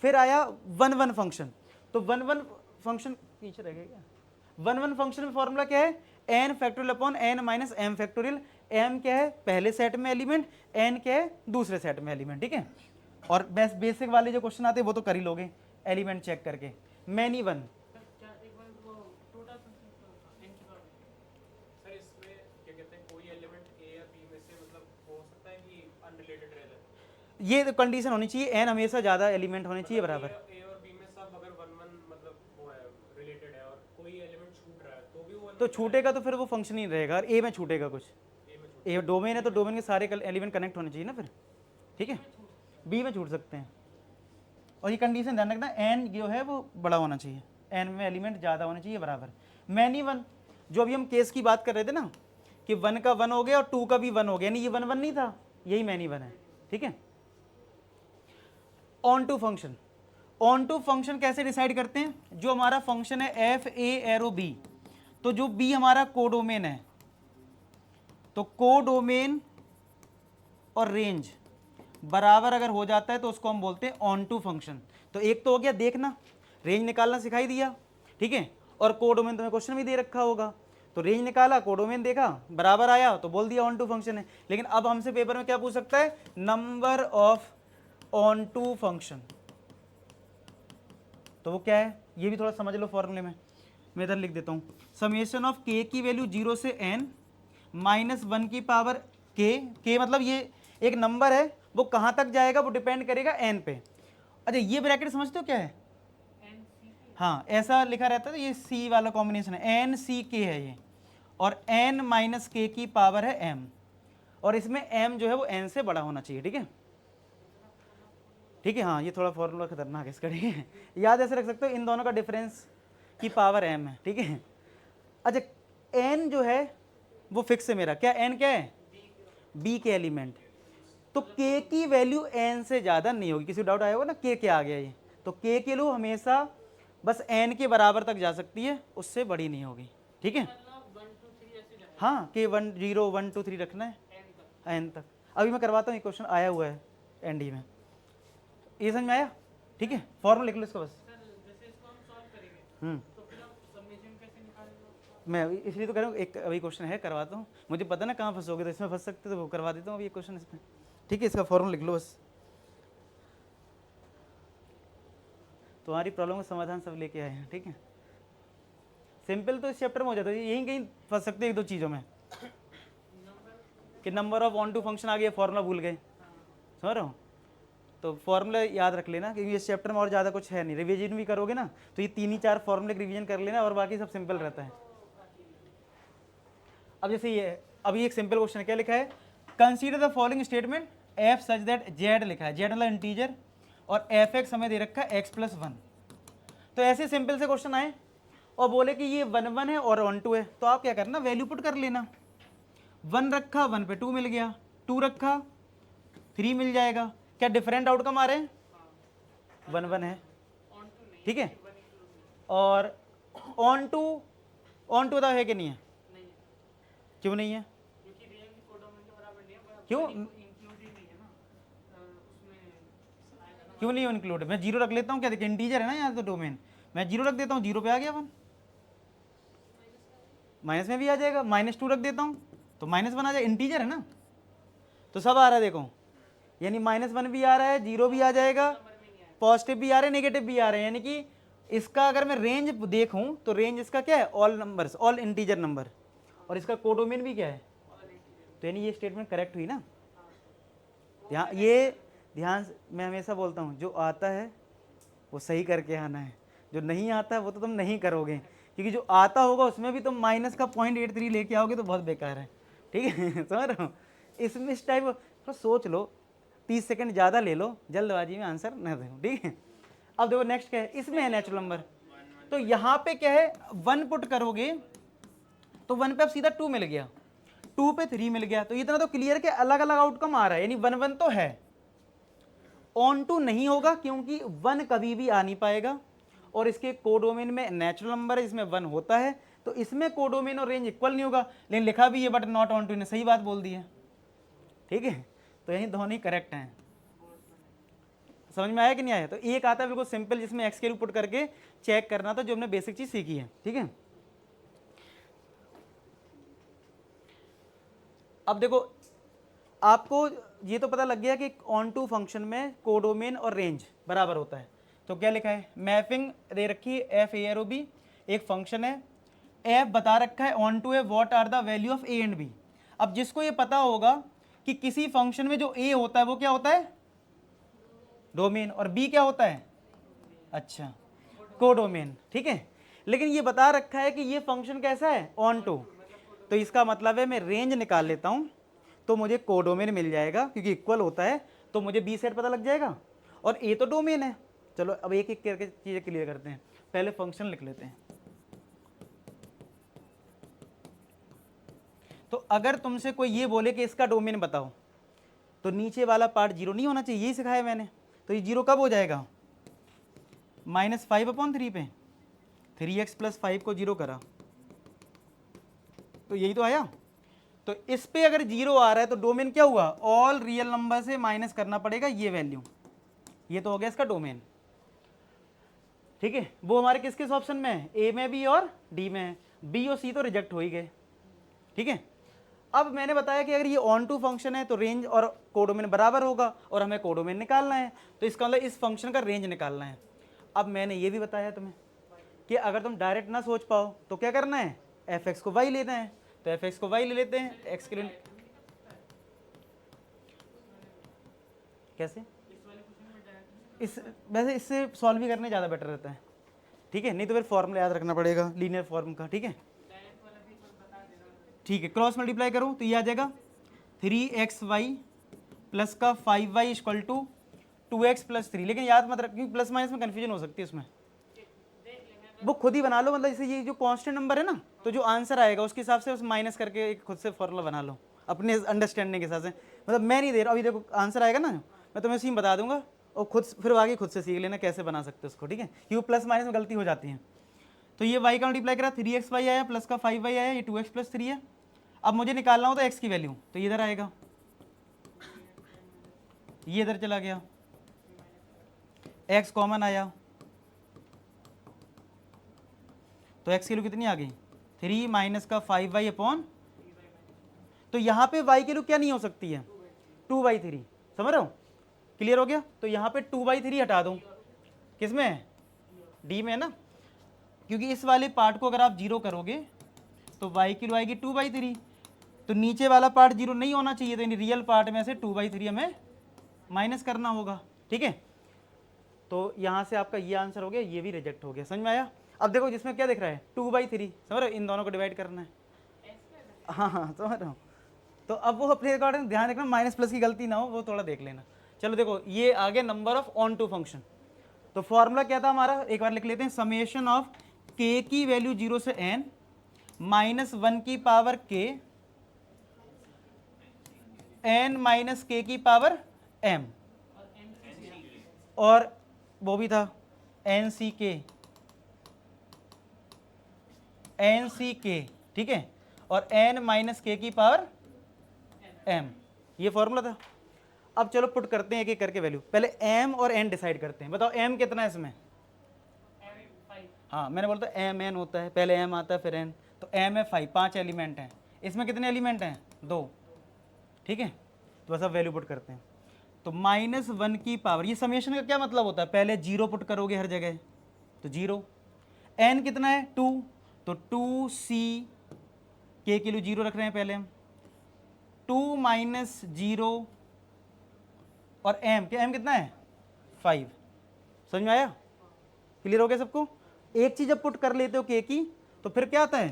फिर आया 1-1 फंक्शन, तो 1-1 फंक्शन पीछे रह गया क्या, 1-1 फंक्शन में फॉर्मूला क्या है, n factorial upon n minus m factorial. M क्या है पहले सेट में एलिमेंट, एन क्या है दूसरे सेट में एलिमेंट। ठीक है, और बेसिक वाले जो क्वेश्चन आते हैं वो तो कर ही लोगे एलिमेंट चेक करके। मैनी वन, ये तो कंडीशन होनी चाहिए, एन हमेशा ज्यादा एलिमेंट होने चाहिए बराबर। ए और बी में सब अगर 1-1 मतलब वो है रिलेटेड है और कोई एलिमेंट छूट रहा है तो भी वो तो छूटेगा तो फिर वो फंक्शन ही रहेगा, और ए में छूटेगा कुछ, ए डोमेन है तो डोमेन के सारे एलिमेंट कनेक्ट होने चाहिए ना फिर। ठीक है, बी में छूट सकते हैं, और ये कंडीशन ध्यान रखना एन जो है वो बड़ा होना चाहिए, एन में एलिमेंट ज़्यादा होने चाहिए बराबर। मैनी वन, जो अभी हम केस की बात कर रहे थे ना कि 1 का 1 हो गया और 2 का भी 1 हो गया, यानी ये 1-1 नहीं था, यही मैनी वन है। ठीक है, onto function, onto function कैसे डिसाइड करते हैं, जो हमारा फंक्शन है एफ ए एरो बी, तो जो बी हमारा कोडोमेन है, तो कोडोमेन और रेंज बराबर अगर हो जाता है तो उसको हम बोलते हैं ऑन टू फंक्शन। तो एक तो हो गया देखना, रेंज निकालना सिखाई दिया, ठीक है, और कोडोमेन तुम्हें क्वेश्चन भी दे रखा होगा, तो रेंज निकाला कोडोमेन देखा बराबर आया तो बोल दिया ऑन टू फंक्शन है। लेकिन अब हमसे पेपर में क्या पूछ सकता है, number of onto function, तो वो क्या है ये भी थोड़ा समझ लो फॉर्मूले में, मैं इधर लिख देता हूँ, समेशन ऑफ के की वैल्यू 0 से n माइनस 1 की पावर के मतलब ये एक नंबर है, वो कहाँ तक जाएगा वो डिपेंड करेगा n पे। अच्छा ये ब्रैकेट समझते हो क्या है, हाँ ऐसा लिखा रहता है, तो ये c वाला कॉम्बिनेशन है, n c k है ये, और n माइनस के की पावर है m, और इसमें m जो है वो n से बड़ा होना चाहिए। ठीक है, ठीक है, हाँ ये थोड़ा फॉर्मूला खतरनाक है इसका, ठीक है, याद ऐसे रख सकते हो, इन दोनों का डिफरेंस की पावर m है। ठीक है, अच्छा n जो है वो फिक्स है मेरा, क्या n क्या है, b के एलिमेंट, तो k की वैल्यू n से ज़्यादा नहीं होगी। किसी को डाउट आया होगा ना k क्या आ गया ये, तो k की वैल्यू हमेशा बस n के बराबर तक जा सकती है, उससे बड़ी नहीं होगी। ठीक है, हाँ k 1 0 1 2 3 रखना है n तक। अभी मैं करवाता हूँ, एक क्वेश्चन आया हुआ है एनडी में, ये समझ में आया। ठीक है, फॉर्मूला लिख लो इसका बस। मैं इसलिए तो कह रहा हूँ, एक अभी क्वेश्चन है करवाता हूँ, मुझे पता ना कहाँ फंसोगे, तो इसमें फंस सकते तो वो करवा देता हूँ अभी एक क्वेश्चन इसमें। ठीक है, इसका फॉर्मूला लिख लो बस, तुम्हारी प्रॉब्लम का समाधान सब लेके आए हैं। ठीक है, सिंपल तो इस चैप्टर में हो जाता है, यहीं कहीं फंस सकते हैं एक दो चीज़ों में, कि number of onto function आ गया, फॉर्मूला भूल गए, समझ रहे हो, तो फॉर्मूला याद रख लेना, क्योंकि इस चैप्टर में और ज़्यादा कुछ है नहीं, रिवीजन भी करोगे ना तो ये 3 ही 4 फॉर्मूले का रिवीजन कर लेना और बाकी सब सिंपल रहता है। अब जैसे ये अभी एक सिंपल क्वेश्चन क्या लिखा है, consider the following statement F such that Z लिखा है, जेड मतलब इंटीजर, और एफ एक्स हमें दे रखा है x+1। तो ऐसे सिंपल से क्वेश्चन आए और बोले कि ये 1 1 है और 1 2 है, तो आप क्या करना, वैल्यू पुट कर लेना। 1 रखा 1 पे 2 मिल गया, 2 रखा 3 मिल जाएगा। क्या डिफरेंट आउटकम आ रहे हैं? 1 1 है, ठीक है। और ऑन टू बताओ है कि नहीं है? क्यों नहीं है? क्यों क्यों नहीं इंक्लूड? मैं 0 रख लेता हूँ, क्या देखिए इंटीजर है ना यहाँ तो डोमेन, मैं 0 रख देता हूँ, 0 पे आ गया 1, माइनस में भी आ जाएगा, -2 रख देता हूँ तो -1 आ जाएगा, इंटीजर है ना, तो सब आ रहा है देखो, यानी -1 भी आ रहा है, 0 भी आ जाएगा, पॉजिटिव भी आ रहे हैं, नेगेटिव भी आ रहे हैं, यानी कि इसका अगर मैं रेंज देखूं तो रेंज इसका क्या है, all numbers, all integer number, और इसका कोडोमेन भी क्या है, तो यानी ये स्टेटमेंट करेक्ट हुई ना। ध्यान से मैं हमेशा बोलता हूँ, जो आता है वो सही करके आना है, जो नहीं आता है वो तो तुम नहीं करोगे, क्योंकि जो आता होगा उसमें भी तुम -0.83 लेके आओगे तो बहुत बेकार है, ठीक है। समझ रहे हो? इसमें इस टाइप थोड़ा सोच लो, 30 सेकंड ज़्यादा ले लो, जल्दबाजी में आंसर न दो, ठीक है। अब देखो नेक्स्ट क्या है, इसमें है नेचुरल नंबर, तो यहाँ पे क्या है, 1 पुट करोगे तो 1 पे अब सीधा 2 मिल गया, 2 पे 3 मिल गया, तो इतना तो क्लियर के अलग अलग आउटकम आ रहा है, यानी 1 1 तो है, ऑन टू नहीं होगा क्योंकि 1 कभी भी आ नहीं पाएगा, और इसके कोडोमेन में नेचुरल नंबर है इसमें 1 होता है, तो इसमें कोडोमेन और रेंज इक्वल नहीं होगा, लेकिन लिखा भी है बट नॉट ऑन टू, ने सही बात बोल दी है, ठीक है। तो यही दोनों ही करेक्ट हैं, समझ में आया कि नहीं आया? तो एक आता है बिल्कुल सिंपल जिसमें एक्स के पुट करके चेक करना था, जो हमने बेसिक चीज सीखी है, ठीक है। अब देखो आपको ये तो पता लग गया कि ऑन टू फंक्शन में कोडोमेन और रेंज बराबर होता है, तो क्या लिखा है, मैपिंग दे रखी है f A arrow B, एक फंक्शन है, एफ बता रखा है ऑन टू है what are the value of A and B. अब जिसको ये पता होगा कि किसी फंक्शन में जो ए होता है वो क्या होता है, डोमेन, और बी क्या होता है, अच्छा कोडोमेन, ठीक है। लेकिन ये बता रखा है कि ये फंक्शन कैसा है, ऑन टू, तो इसका मतलब है मैं रेंज निकाल लेता हूँ तो मुझे कोडोमेन मिल जाएगा, क्योंकि इक्वल होता है तो मुझे बी सेट पता लग जाएगा, और ए तो डोमेन है। चलो अब एक एक करके चीज़ें क्लियर करते हैं, पहले फंक्शन लिख लेते हैं। तो अगर तुमसे कोई ये बोले कि इसका डोमेन बताओ, तो नीचे वाला पार्ट 0 नहीं होना चाहिए, यही सिखाया मैंने, तो ये 0 कब हो जाएगा, -5/3 पे 3x + 5 को 0 करा, तो यही तो आया। तो इस पे अगर 0 आ रहा है तो डोमेन क्या हुआ, ऑल रियल नंबर से माइनस करना पड़ेगा ये वैल्यू, ये तो हो गया इसका डोमेन, ठीक है। वो हमारे किस किस ऑप्शन में है, ए में भी और डी में है, बी और सी तो रिजेक्ट हो ही गए, ठीक है। अब मैंने बताया कि अगर ये ऑन टू फंक्शन है तो रेंज और कोडोमेन बराबर होगा, और हमें कोडोमेन निकालना है, तो इसका मतलब इस फंक्शन का रेंज निकालना है। अब मैंने ये भी बताया तुम्हें कि अगर तुम डायरेक्ट ना सोच पाओ तो क्या करना है, एफ एक्स को वाई लेना है, तो एफ एक्स को वाई ले लेते हैं, एक्स के लिए कैसे, वैसे इससे सॉल्व भी करने ज़्यादा बेटर रहता है, ठीक है, नहीं तो फिर फॉर्मूला याद रखना पड़ेगा लीनियर फॉर्म का, ठीक है। ठीक है, क्रॉस मल्टीप्लाई करूँ तो ये आ जाएगा 3xy प्लस का 5y इक्वल टू 2x + 3, लेकिन याद मत रख क्योंकि प्लस माइनस में कन्फ्यूजन हो सकती है उसमें, वो खुद ही बना लो, मतलब जैसे ये जो कांस्टेंट नंबर है ना, तो जो आंसर आएगा उसके हिसाब से उस माइनस करके एक खुद से फॉर्मूला बना लो अपने अंडरस्टैंडिंग के हिसाब से, मतलब मैं नहीं दे रहा, अभी देखो आंसर आएगा ना मैं तुम्हें उसी में बता दूंगा, और खुद फिर आगे खुद से सीख लेना कैसे बना सकते हो उसको, ठीक है, क्योंकि प्लस माइनस में गलती हो जाती है। तो ये y का मल्टीप्लाई करा 3xy आया प्लस का 5y आया, ये 2x + 3 है। अब मुझे निकालना हो तो x की वैल्यू, तो ये इधर आएगा, ये इधर चला गया, x कॉमन आया, तो x की वैल्यू कितनी आ गई 3 माइनस का 5y/, तो यहाँ पे y की वैल्यू क्या नहीं हो सकती है 2/3, समझ रहे हो, क्लियर हो गया। तो यहाँ पे 2/3 हटा दूँ, किस में है, डी में है ना, क्योंकि इस वाले पार्ट को अगर आप 0 करोगे तो y की वैल्यू आएगी 2/3, तो नीचे वाला पार्ट 0 नहीं होना चाहिए, तो रियल पार्ट में से 2/3 हमें माइनस करना होगा, ठीक है। तो यहाँ से आपका ये आंसर हो गया, ये भी रिजेक्ट हो गया। समझ में आया? अब देखो जिसमें क्या दिख रहा है 2/3, समझ रहे हो, इन दोनों को डिवाइड करना है। हाँ हाँ समझ रहा हूँ। तो अब वो अपने अकॉर्डिंग ध्यान रखना, माइनस प्लस की गलती ना हो, वो थोड़ा देख लेना। चलो देखो ये आ गया number of onto function. तो फॉर्मूला क्या था हमारा, एक बार लिख लेते हैं, समेशन ऑफ के की वैल्यू 0 से n -1 की पावर k n माइनस के की पावर m, और वो भी था एन सी के, ठीक है, और n माइनस के की पावर m, ये फॉर्मूला था। अब चलो पुट करते हैं एक एक करके वैल्यू। पहले m और n डिसाइड करते हैं। बताओ m कितना है इसमें? हाँ मैंने बोलता m n होता है, पहले m आता है फिर n, तो m है 5, 5 एलिमेंट हैं। इसमें कितने एलिमेंट हैं? 2, ठीक है। तो बस अब वैल्यू पुट करते हैं। तो -1 की पावर, ये समेशन का क्या मतलब होता है, पहले 0 पुट करोगे हर जगह, तो 0। n कितना है? 2, तो 2c k के लिए 0 रख रहे हैं पहले हम, 2 माइनस 0 और m, क्या m कितना है? 5। समझ में आया? क्लियर हो गया सबको? एक चीज जब पुट कर लेते हो k की, तो फिर क्या आता है?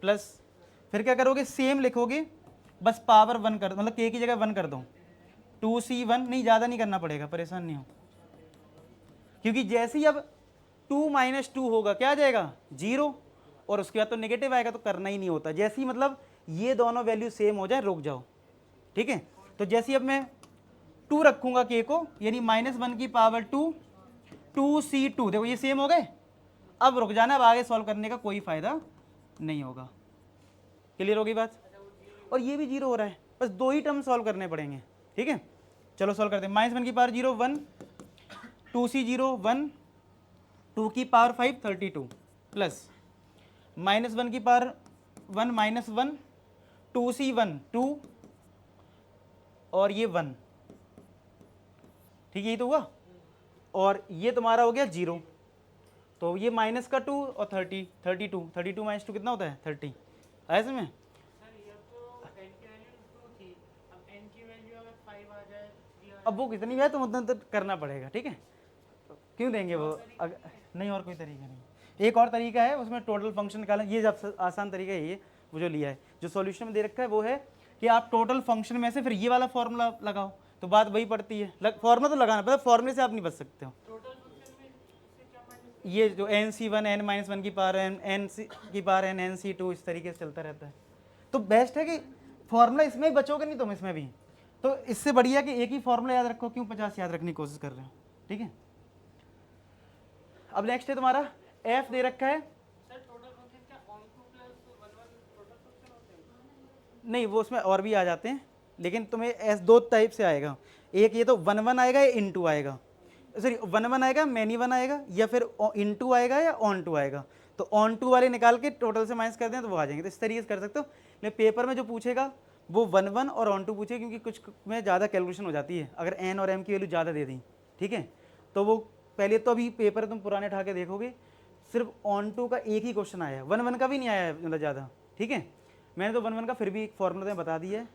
प्लस। फिर क्या करोगे? सेम लिखोगे, बस पावर 1 कर, मतलब k की जगह 1 कर दो, 2c1, नहीं ज़्यादा नहीं करना पड़ेगा, परेशान नहीं हो, क्योंकि जैसे ही अब 2 - 2 होगा क्या आ जाएगा? 0, और उसके बाद तो नेगेटिव आएगा, तो करना ही नहीं होता। जैसे ही मतलब ये दोनों वैल्यू सेम हो जाए रुक जाओ, ठीक है। तो जैसे ही अब मैं 2 रखूंगा k को, यानी -1 की पावर 2, 2c2, देखो ये सेम हो गए, अब रुक जाना, अब आगे सॉल्व करने का कोई फायदा नहीं होगा। क्लियर होगी बात? और ये भी 0 हो रहा है, बस 2 ही टर्म सॉल्व करने पड़ेंगे, ठीक है। चलो सॉल्व करते हैं। -1 की पावर 0 1, 2c0 1, 2 की पावर 5 32, प्लस -1 की पावर 1 -1, 2c1 2, और ये 1, ठीक है, यही तो हुआ। और ये तुम्हारा हो गया 0, तो ये माइनस का 2 और 30, 32, 32 - 2 कितना होता है? 30। आया समझ में? अब वो कितनी है तो उतना तो करना पड़ेगा, ठीक है। क्यों देंगे वो? नहीं, और कोई तरीका नहीं। एक और तरीका है, उसमें टोटल फंक्शन निकालना, ये सबसे आसान तरीका है, ये वो जो लिया है, जो सॉल्यूशन में दे रखा है वो है कि आप टोटल फंक्शन में से फिर ये वाला फॉर्मूला लगाओ, तो बात वही पड़ती है। फॉर्मूला तो लगाना पड़ता है, फॉर्मूले से आप नहीं बच सकते हो। ये जो nc1 n - 1 की पावर n c की पावर n nc2 इस तरीके से चलता रहता है। तो बेस्ट है कि फॉर्मूला इसमें ही बचोगे नहीं तुम इसमें भी, तो इससे बढ़िया कि एक ही फॉर्मूला याद रखो, क्यों 50 याद रखने की कोशिश कर रहे हो, ठीक है। अब नेक्स्ट है तुम्हारा f दे रखा है, नहीं वो उसमें और भी आ जाते हैं, लेकिन तुम्हें ऐसे 2 टाइप से आएगा। एक ये तो 1 1 आएगा या इनटू आएगा, सॉरी 1 1 आएगा, मैनी 1 आएगा, या फिर इनटू आएगा या ऑन टू आएगा। तो ऑन टू वाले निकाल के टोटल से माइनस कर दें तो वो आ जाएंगे। तो इस तरीके से कर सकते हो, लेकिन पेपर में जो पूछेगा वो 1 1 और ऑन टू पूछेगा, क्योंकि कुछ में ज़्यादा कैलकुलेशन हो जाती है अगर n और m की वैल्यू ज़्यादा दे दी, ठीक है। तो वो पहले तो अभी पेपर तुम पुराने उठा के देखोगे, सिर्फ ऑन टू का एक ही क्वेश्चन आया है, 1 1 का भी नहीं आया है मतलब ज़्यादा, ठीक है। मैंने तो 1 1 का फिर भी एक फॉर्मूला में बता दिया है,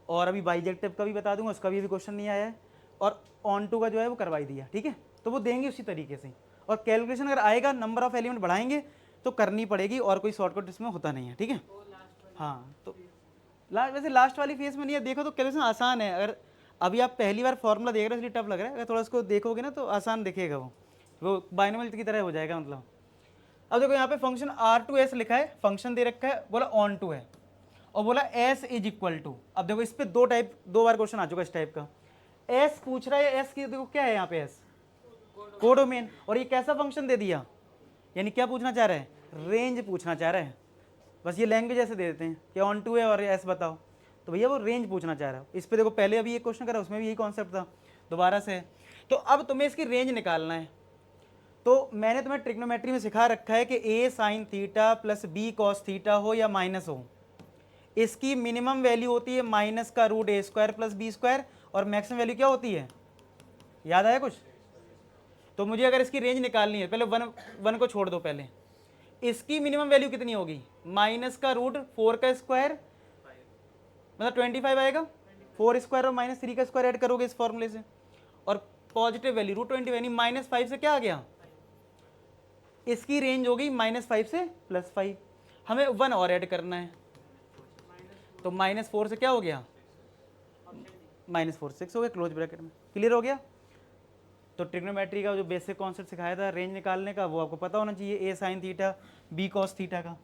और अभी बाइजेक्टिव का भी बता दूंगा, उसका भी अभी क्वेश्चन नहीं आया है, और ऑन टू का जो है वो करवाई दिया, ठीक है। तो वो देंगे उसी तरीके से, और कैलकुलेशन अगर आएगा, नंबर ऑफ एलिमेंट बढ़ाएंगे तो करनी पड़ेगी, और कोई शॉर्टकट इसमें होता नहीं है, ठीक है। हाँ, तो वैसे लास्ट वाली फेज में नहीं है, देखो तो कैलकुलेशन आसान है। अगर अभी आप पहली बार फॉर्मूला देख रहे हो इसलिए टफ लग रहा है, अगर थोड़ा उसको देखोगे ना तो आसान दिखेगा, वो बाइनोमियल की तरह हो जाएगा मतलब। अब देखो यहाँ पे फंक्शन R2S लिखा है, फंक्शन दे रखा है, बोला ऑन टू है, और बोला s इज इक्वल टू। अब देखो इस पे 2 बार क्वेश्चन आ चुका इस टाइप का। s पूछ रहा है, s की देखो क्या है यहाँ पे, s कोडोमेन, और ये कैसा फंक्शन दे दिया, यानी क्या पूछना चाह रहा है? रेंज पूछना चाह रहा है। बस ये लैंग्वेज ऐसे दे देते हैं कि ऑन टू है और s बताओ, तो भैया वो रेंज पूछना चाह रहा है। इस पे देखो पहले अभी ये क्वेश्चन करा, उसमें भी यही कॉन्सेप्ट था, दोबारा से। तो अब तुम्हें इसकी रेंज निकालना है। तो मैंने तुम्हें ट्रिग्नोमेट्री में सिखा रखा है कि a sin theta plus b cos theta हो या माइनस हो, इसकी मिनिमम वैल्यू होती है -√a² प्लस b², और मैक्सिमम वैल्यू क्या होती है, याद आया कुछ? तो मुझे अगर इसकी रेंज निकालनी है, पहले 1 को छोड़ दो, पहले इसकी मिनिमम वैल्यू कितनी होगी, -√4² मतलब 25 आएगा, 4² और -3 का स्क्वायर ऐड करोगे इस फॉर्मूले से, और पॉजिटिव वैल्यू √20 यानी -5 से क्या आ गया, इसकी रेंज हो गई -5 से +5। हमें 1 और ऐड करना है, तो -4 से क्या हो गया, -4 6 हो गया क्लोज ब्रैकेट में। क्लियर हो गया। तो ट्रिग्नोमेट्री का जो बेसिक कॉन्सेप्ट सिखाया था रेंज निकालने का, वो आपको पता होना चाहिए, a sin theta b cos theta का।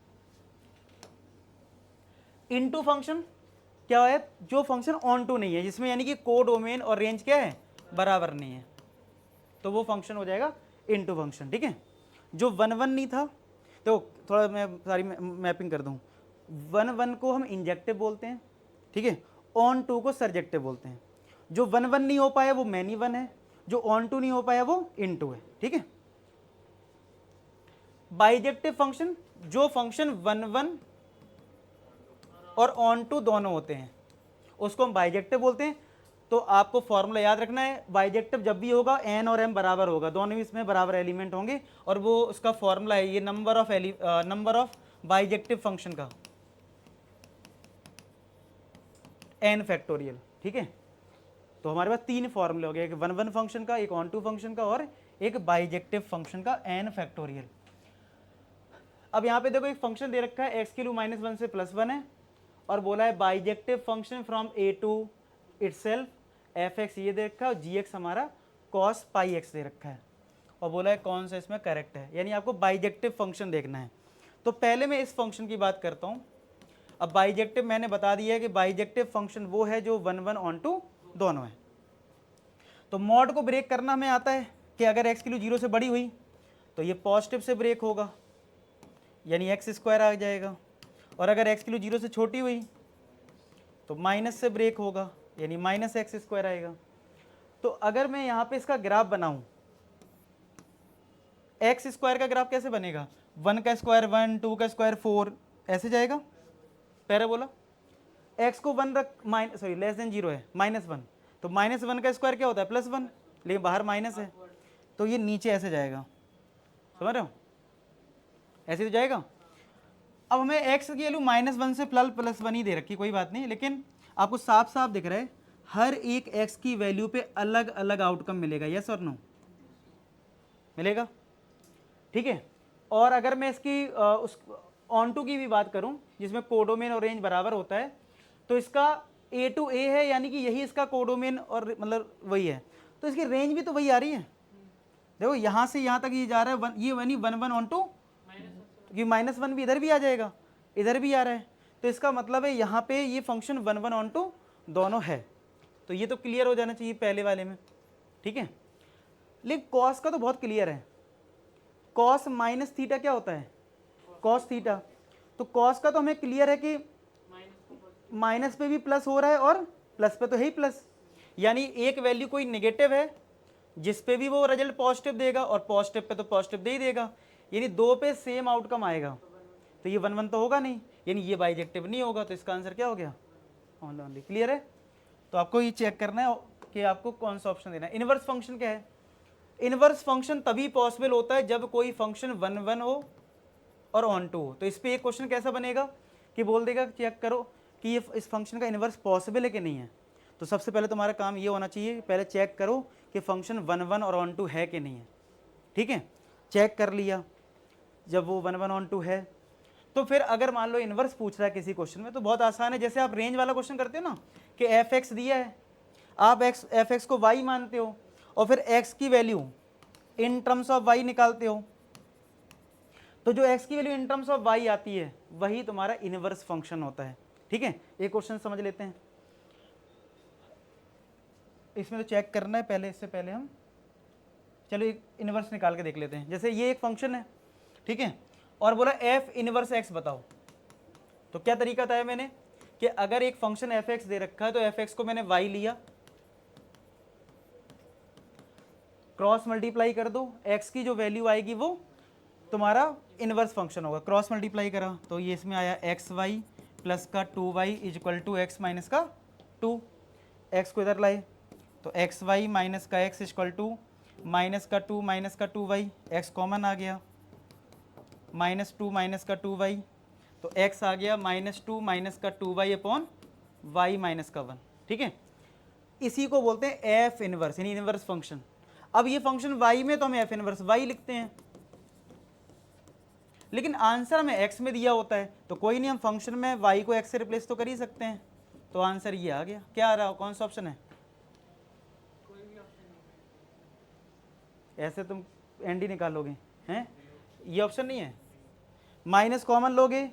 इनटू फंक्शन क्या है, जो फंक्शन ऑन टू नहीं है, जिसमें यानी कि कोडोमेन और रेंज क्या है, बराबर नहीं है, तो वो फंक्शन हो जाएगा इनटू फंक्शन। ठीक है। जो 1 1 नहीं था, तो थोड़ा मैं सारी मैपिंग कर दूं, 1 1 को हम इंजेक्टिव बोलते हैं, ठीक है, ऑन टू को सरजेक्टिव बोलते हैं। जो 1 1 नहीं हो पाया वो मैनी 1 है, जो ऑन टू नहीं हो पाया वो इनटू है। ठीक है। बाइजेक्टिव फंक्शन, जो फंक्शन 1 1 और ऑन टू दोनों होते हैं, उसको हम बाइजेक्टिव बोलते हैं। तो आपको फॉर्मूला याद रखना है, बाइजेक्टिव जब भी होगा n और m बराबर होगा, दोनों ही इसमें बराबर एलिमेंट होंगे, और वो उसका फॉर्मूला है ये नंबर ऑफ बाइजेक्टिव फंक्शन का n फैक्टोरियल। ठीक है। तो हमारे पास 3 फॉर्मूले हो गए, एक 1 1 फंक्शन का, एक ऑन टू फंक्शन का, और एक बाइजेक्टिव फंक्शन का n फैक्टोरियल। अब यहाँ पे देखो एक फंक्शन दे रखा है x की वैल्यू -1 से +1 है, और बोला है bijective function from a to itself f(x) ये दे रखा है, और gx हमारा cos πx दे रखा है, और बोला है कौन सा इसमें करेक्ट है, यानी आपको बाइजेक्टिव फंक्शन देखना है। तो पहले मैं इस फंक्शन की बात करता हूँ। अब बाइजेक्टिव मैंने बता दिया है कि बाइजेक्टिव फंक्शन वो है जो 1 1 ऑन टू दोनों है। तो मॉड को ब्रेक करना हमें आता है कि अगर x की वैल्यू 0 से बड़ी हुई तो ये पॉजिटिव से ब्रेक होगा, यानी x² आ जाएगा, और अगर x की वैल्यू 0 से छोटी हुई तो माइनस से ब्रेक होगा, यानी -x² आएगा। तो अगर मैं यहाँ पे इसका ग्राफ बनाऊं, x² का ग्राफ कैसे बनेगा, 1 का स्क्वायर 1, 2 का स्क्वायर 4, ऐसे जाएगा पैराबोला। x को 1 रख लेस देन 0 है, -1, तो -1 का स्क्वायर क्या होता है, +1, लेकिन बाहर माइनस है, तो ये नीचे ऐसे जाएगा, समझ रहे हो, ऐसे तो जाएगा। अब हमें x की वैल्यू -1 से +1 ही दे रखी, कोई बात नहीं, लेकिन आपको साफ साफ दिख रहा है हर एक x की वैल्यू पे अलग अलग आउटकम मिलेगा, यस और नो, मिलेगा। ठीक है। और अगर मैं इसकी उस ऑन टू की भी बात करूं, जिसमें कोडोमेन और रेंज बराबर होता है, तो इसका a टू a है, यानी कि यही इसका कोडोमेन और मतलब वही है, तो इसकी रेंज भी तो वही आ रही है। देखो यहाँ से यहाँ तक ये जा रहा है, ये यानी 1 1 ऑन टू, क्योंकि -1 भी इधर भी आ जाएगा, इधर भी आ रहा है, तो इसका मतलब है यहाँ पे ये फंक्शन 1 1 ऑन टू दोनों है। तो ये तो क्लियर हो जाना चाहिए पहले वाले में। ठीक है। लेकिन कॉस का तो बहुत क्लियर है, कॉस माइनस थीटा क्या होता है, कॉस थीटा। तो कॉस का तो हमें क्लियर है कि माइनस पे भी प्लस हो रहा है और प्लस पे तो है ही प्लस, यानी एक वैल्यू कोई नेगेटिव है जिस पे भी वो रिजल्ट पॉजिटिव देगा, और पॉजिटिव पे तो पॉजिटिव दे ही देगा, यानी दो पे सेम आउटकम आएगा। तो ये 1 1 तो होगा नहीं, यानी ये बाइजेक्टिव नहीं होगा, तो इसका आंसर क्या हो गया, ओनली। क्लियर है। तो आपको ये चेक करना है कि आपको कौन सा ऑप्शन देना है। इनवर्स फंक्शन क्या है, इनवर्स फंक्शन तभी पॉसिबल होता है जब कोई फंक्शन 1 1 हो और ऑन टू हो। तो इस पे एक क्वेश्चन कैसा बनेगा कि बोल देगा चेक करो कि ये इस फंक्शन का इनवर्स पॉसिबल है कि नहीं है। तो सबसे पहले तुम्हारा काम ये होना चाहिए, पहले चेक करो कि फंक्शन 1 1 और ऑन टू है कि नहीं है। ठीक है, चेक कर लिया, जब वो 1 1 ऑन टू है, तो फिर अगर मान लो इनवर्स पूछ रहा है किसी क्वेश्चन में, तो बहुत आसान है, जैसे आप रेंज वाला क्वेश्चन करते हो ना कि f(x) दिया है, आप f(x) को y मानते हो, और फिर x की value in terms of y निकालते हो, तो जो x की value in terms of y आती है वही तुम्हारा इनवर्स फंक्शन होता है। ठीक है, एक क्वेश्चन समझ लेते हैं, इसमें तो चेक करना है पहले, इससे पहले हम चलो एक इनवर्स निकाल के देख लेते हैं। जैसे ये एक फंक्शन है, ठीक है, और बोला f इनवर्स x बताओ। तो क्या तरीका था मैंने कि अगर एक फंक्शन f(x) दे रखा है, तो f(x) को मैंने y लिया, क्रॉस मल्टीप्लाई कर दो, x की जो वैल्यू आएगी वो तुम्हारा इनवर्स फंक्शन होगा, क्रॉस मल्टीप्लाई करा तो ये इसमें आया xy प्लस का 2y equal to x minus का 2, x को इधर लाए तो xy माइनस का x इक्वल टू माइनस का 2 माइनस का 2y, x कॉमन आ गया, -2 माइनस का 2y, तो x आ गया -2 माइनस का 2y अपॉन y माइनस का 1। ठीक है, इसी को बोलते हैं f इनवर्स, यानी इनवर्स फंक्शन। अब ये फंक्शन वाई में तो हम एफ इनवर्स वाई लिखते हैं, लेकिन आंसर हमें एक्स में दिया होता है, तो कोई नहीं, हम फंक्शन में वाई को एक्स से रिप्लेस तो कर ही सकते हैं। तो आंसर ये आ गया। क्या आ रहा है, कौन सा ऑप्शन है? ऐसे तुम एंड ही निकालोगे हैं, ये ऑप्शन नहीं है। माइनस कॉमन लोगे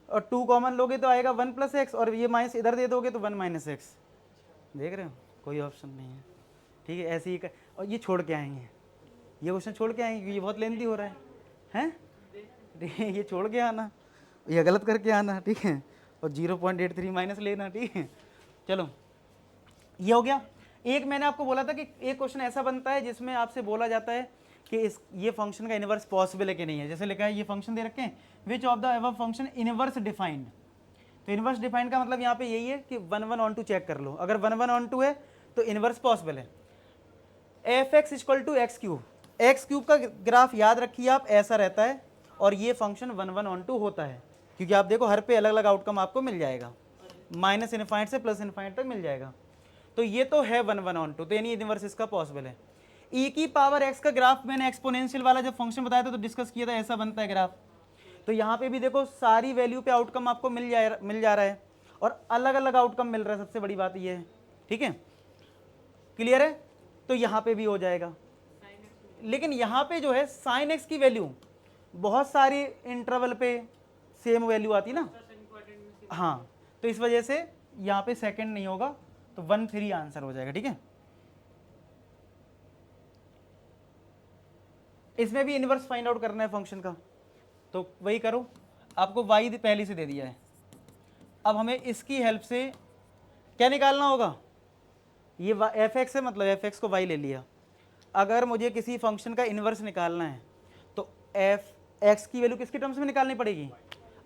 और 2 कॉमन लोगे तो आएगा 1 + x, और ये माइनस इधर दे दोगे तो 1 - x। देख रहे हो, कोई ऑप्शन नहीं है। ठीक है, ऐसे ही और ये छोड़ के आएंगे, ये क्वेश्चन छोड़ के आएंगे, ये बहुत लेंथी हो रहा है हैं ये छोड़ के आना, ये गलत करके आना, ठीक है, और 0.83 माइनस लेना, ठीक है। चलो ये हो गया। एक मैंने आपको बोला था कि एक क्वेश्चन ऐसा बनता है जिसमें आपसे बोला जाता है कि इस ये फंक्शन का इनवर्स पॉसिबल है कि नहीं है। जैसे लिखा है, ये फंक्शन दे रखे हैं, which of the above function inverse defined. तो इनवर्स डिफाइंड का मतलब यहाँ पे यही है कि 1 1 ऑन 2 चेक कर लो, अगर 1 1 ऑन 2 है तो इनवर्स पॉसिबल है। F x equal to x cube का ग्राफ याद रखिए आप, ऐसा रहता है, और ये फंक्शन 1 1 ऑन 2 होता है, क्योंकि आप देखो हर पे अलग अलग आउटकम आपको मिल जाएगा, माइनस इनफाइनाइट से प्लस इनफाइनाइट तक मिल जाएगा। तो ये तो है 1 1 ऑन 2, तो यानी इनवर्स इसका पॉसिबल है। ई की पावर एक्स का ग्राफ मैंने एक्सपोनेंशियल वाला जब फंक्शन बताया था तो डिस्कस किया था, ऐसा बनता है ग्राफ। तो यहाँ पे भी देखो सारी वैल्यू पे आउटकम आपको मिल जा रहा है, और अलग अलग आउटकम मिल रहा है, सबसे बड़ी बात ये है। ठीक है, क्लियर है? तो यहाँ पे भी हो जाएगा, लेकिन यहाँ पे जो है साइन एक्स की वैल्यू बहुत सारी इंटरवल पे सेम वैल्यू आती ना, हाँ, तो इस वजह से यहाँ पे सेकंड नहीं होगा, तो 1 3 आंसर हो जाएगा। ठीक है, इसमें भी इनवर्स फाइंड आउट करना है फंक्शन का, तो वही करो। आपको y पहले से दे दिया है, अब हमें इसकी हेल्प से क्या निकालना होगा, ये एफ एक्स है, मतलब एफ एक्स को y ले लिया। अगर मुझे किसी फंक्शन का इन्वर्स निकालना है तो एफ एक्स की वैल्यू किसके टर्म्स में निकालनी पड़ेगी।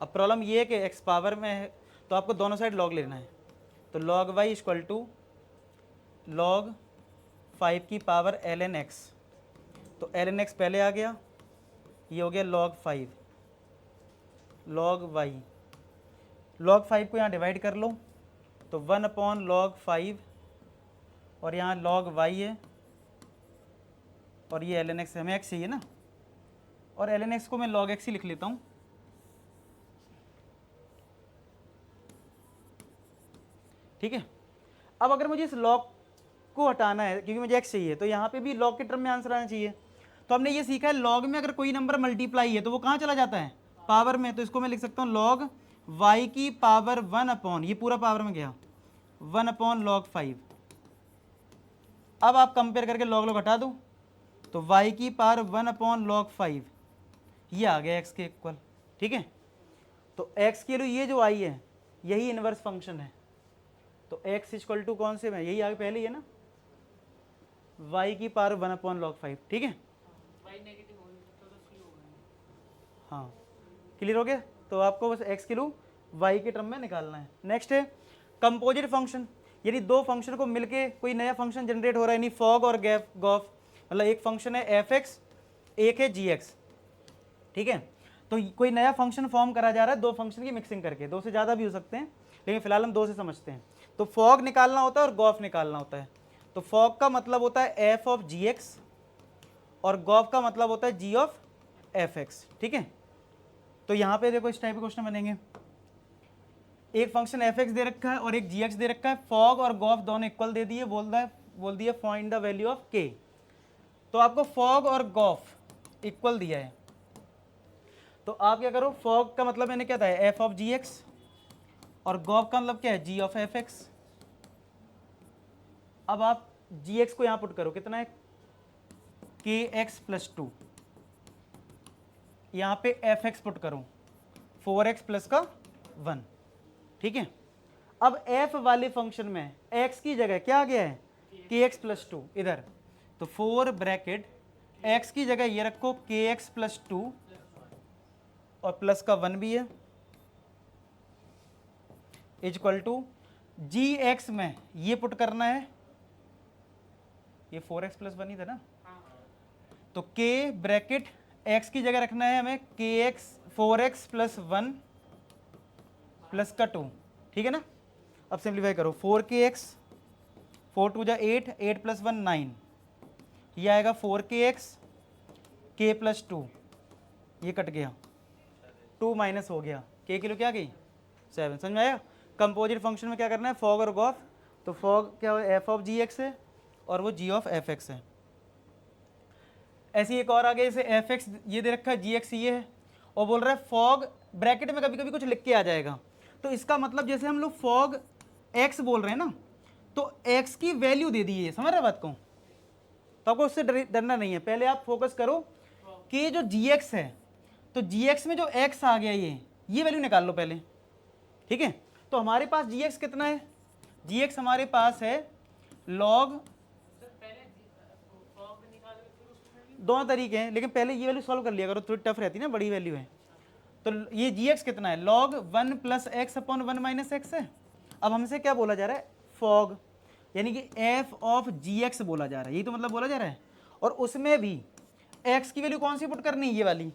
अब प्रॉब्लम ये है कि एक्स पावर में है, तो आपको दोनों साइड लॉग लेना है, तो log y equal to log 5 की पावर ln x, तो ln x पहले आ गया, ये हो गया log 5 log y, log 5 को यहाँ डिवाइड कर लो, तो 1/log 5, और यहाँ log y है, और ये ln x, हमें x चाहिए ना, और ln x को मैं log x ही लिख लेता हूँ। ठीक है, अब अगर मुझे इस log को हटाना है क्योंकि मुझे x चाहिए, तो यहाँ पे भी log के टर्म में आंसर आना चाहिए। तो हमने ये सीखा है, log में अगर कोई नंबर मल्टीप्लाई है तो वो कहाँ चला जाता है, पावर में। तो इसको मैं लिख सकता हूँ log y की पावर 1/, ये पूरा पावर में गया, 1/log 5। अब आप कंपेयर करके log हटा दो, तो y की पावर 1/log 5, ये आ गया x के इक्वल। ठीक है, तो x के लिए ये जो y है यही इनवर्स फंक्शन है, तो x इक्वल टू कौन से में, यही आगे पहले ही है ना, y की पावर 1/log 5। ठीक है, हाँ, क्लियर हो गया। तो आपको बस x के लिए y के टर्म में निकालना है। नेक्स्ट है कंपोजिट फंक्शन, यानी दो फंक्शन को मिलके कोई नया फंक्शन जनरेट हो रहा है, यानी फॉग और गॉफ, मतलब एक फंक्शन है एफ एक्स, एक है जी एक्स। ठीक है, तो कोई नया फंक्शन फॉर्म करा जा रहा है दो फंक्शन की मिक्सिंग करके, दो से ज़्यादा भी हो सकते हैं, लेकिन फिलहाल हम दो से समझते हैं। तो फॉग निकालना होता है और गॉफ निकालना होता है। तो फॉग का मतलब होता है एफ ऑफ जी एक्स, और गॉफ का मतलब होता है जी ऑफ एफ एक्स। ठीक है, तो यहाँ पे देखो इस टाइप के क्वेश्चन बनेंगे, एक फंक्शन एफ एक्स दे रखा है और एक जी एक्स दे रखा है, फॉग और गॉफ दोनों इक्वल दे दिए, बोल दिया फाइंड द वैल्यू ऑफ के। तो आपको फॉग और गॉफ इक्वल दिया है, तो आप क्या करो, फॉग का मतलब मैंने क्या था, एफ ऑफ जी एक्स, और गॉफ का मतलब क्या है, जी ऑफ एफ एक्स। अब आप जी एक्स को यहाँ पुट करो, कितना है, के एक्स प्लस 2, यहाँ पे एफ एक्स पुट करो, 4x प्लस का 1। ठीक है, अब f वाले फंक्शन में x की जगह क्या आ गया है, के एक्स प्लस 2 इधर, तो 4 ब्रैकेट x की जगह ये रखो के एक्स प्लस 2, और प्लस का 1 भी है, इक्वल टू जी एक्स में ये पुट करना है, ये 4x प्लस 1 ही था ना, तो k ब्रैकेट x की जगह रखना है हमें के एक्स 4x प्लस 1 प्लस का 2। ठीक है ना, अब सिंप्लीफाई करो, 4 के एक्स, 4 2 जा 8, 8 प्लस 1 9, ये आएगा 4kx k प्लस 2, ये कट गया, 2 माइनस हो गया, k किलो क्या गई 7। समझ में आया? कंपोजिट फंक्शन में क्या करना है, फॉग और गॉफ। तो फॉग क्या एफ ऑफ जी एक्स है और वो जी ऑफ एफ एक्स है। ऐसी एक और आगे जैसे एफ एक्स ये दे रखा है, जी एक्स ये है, और बोल रहा है फॉग ब्रैकेट में कभी कभी कुछ लिख के आ जाएगा, तो इसका मतलब जैसे हम लोग फॉग एक्स बोल रहे हैं ना, तो एक्स की वैल्यू दे दी है, समझ रहे बात को? तो आपको उससे डरना नहीं है। पहले आप फोकस करो कि जो जी एक्स है, तो जी एक्स में जो एक्स आ गया ये वैल्यू निकाल लो पहले, ठीक है? तो हमारे पास जी एक्स कितना है, जी एक्स हमारे पास है लॉग, दोनों तरीके हैं, लेकिन पहले ये वैल्यू सॉल्व कर लिया करो, थोड़ी टफ रहती है ना, बड़ी वैल्यू है। तो ये जी एक्स कितना है, log 1 plus x upon 1 minus x है। अब हमसे क्या बोला जा रहा है, फॉग, यानी कि एफ ऑफ जी एक्स बोला जा रहा है, यही तो मतलब बोला जा रहा है। और उसमें भी एक्स की वैल्यू कौन सी पुट करनी है, ये वाली।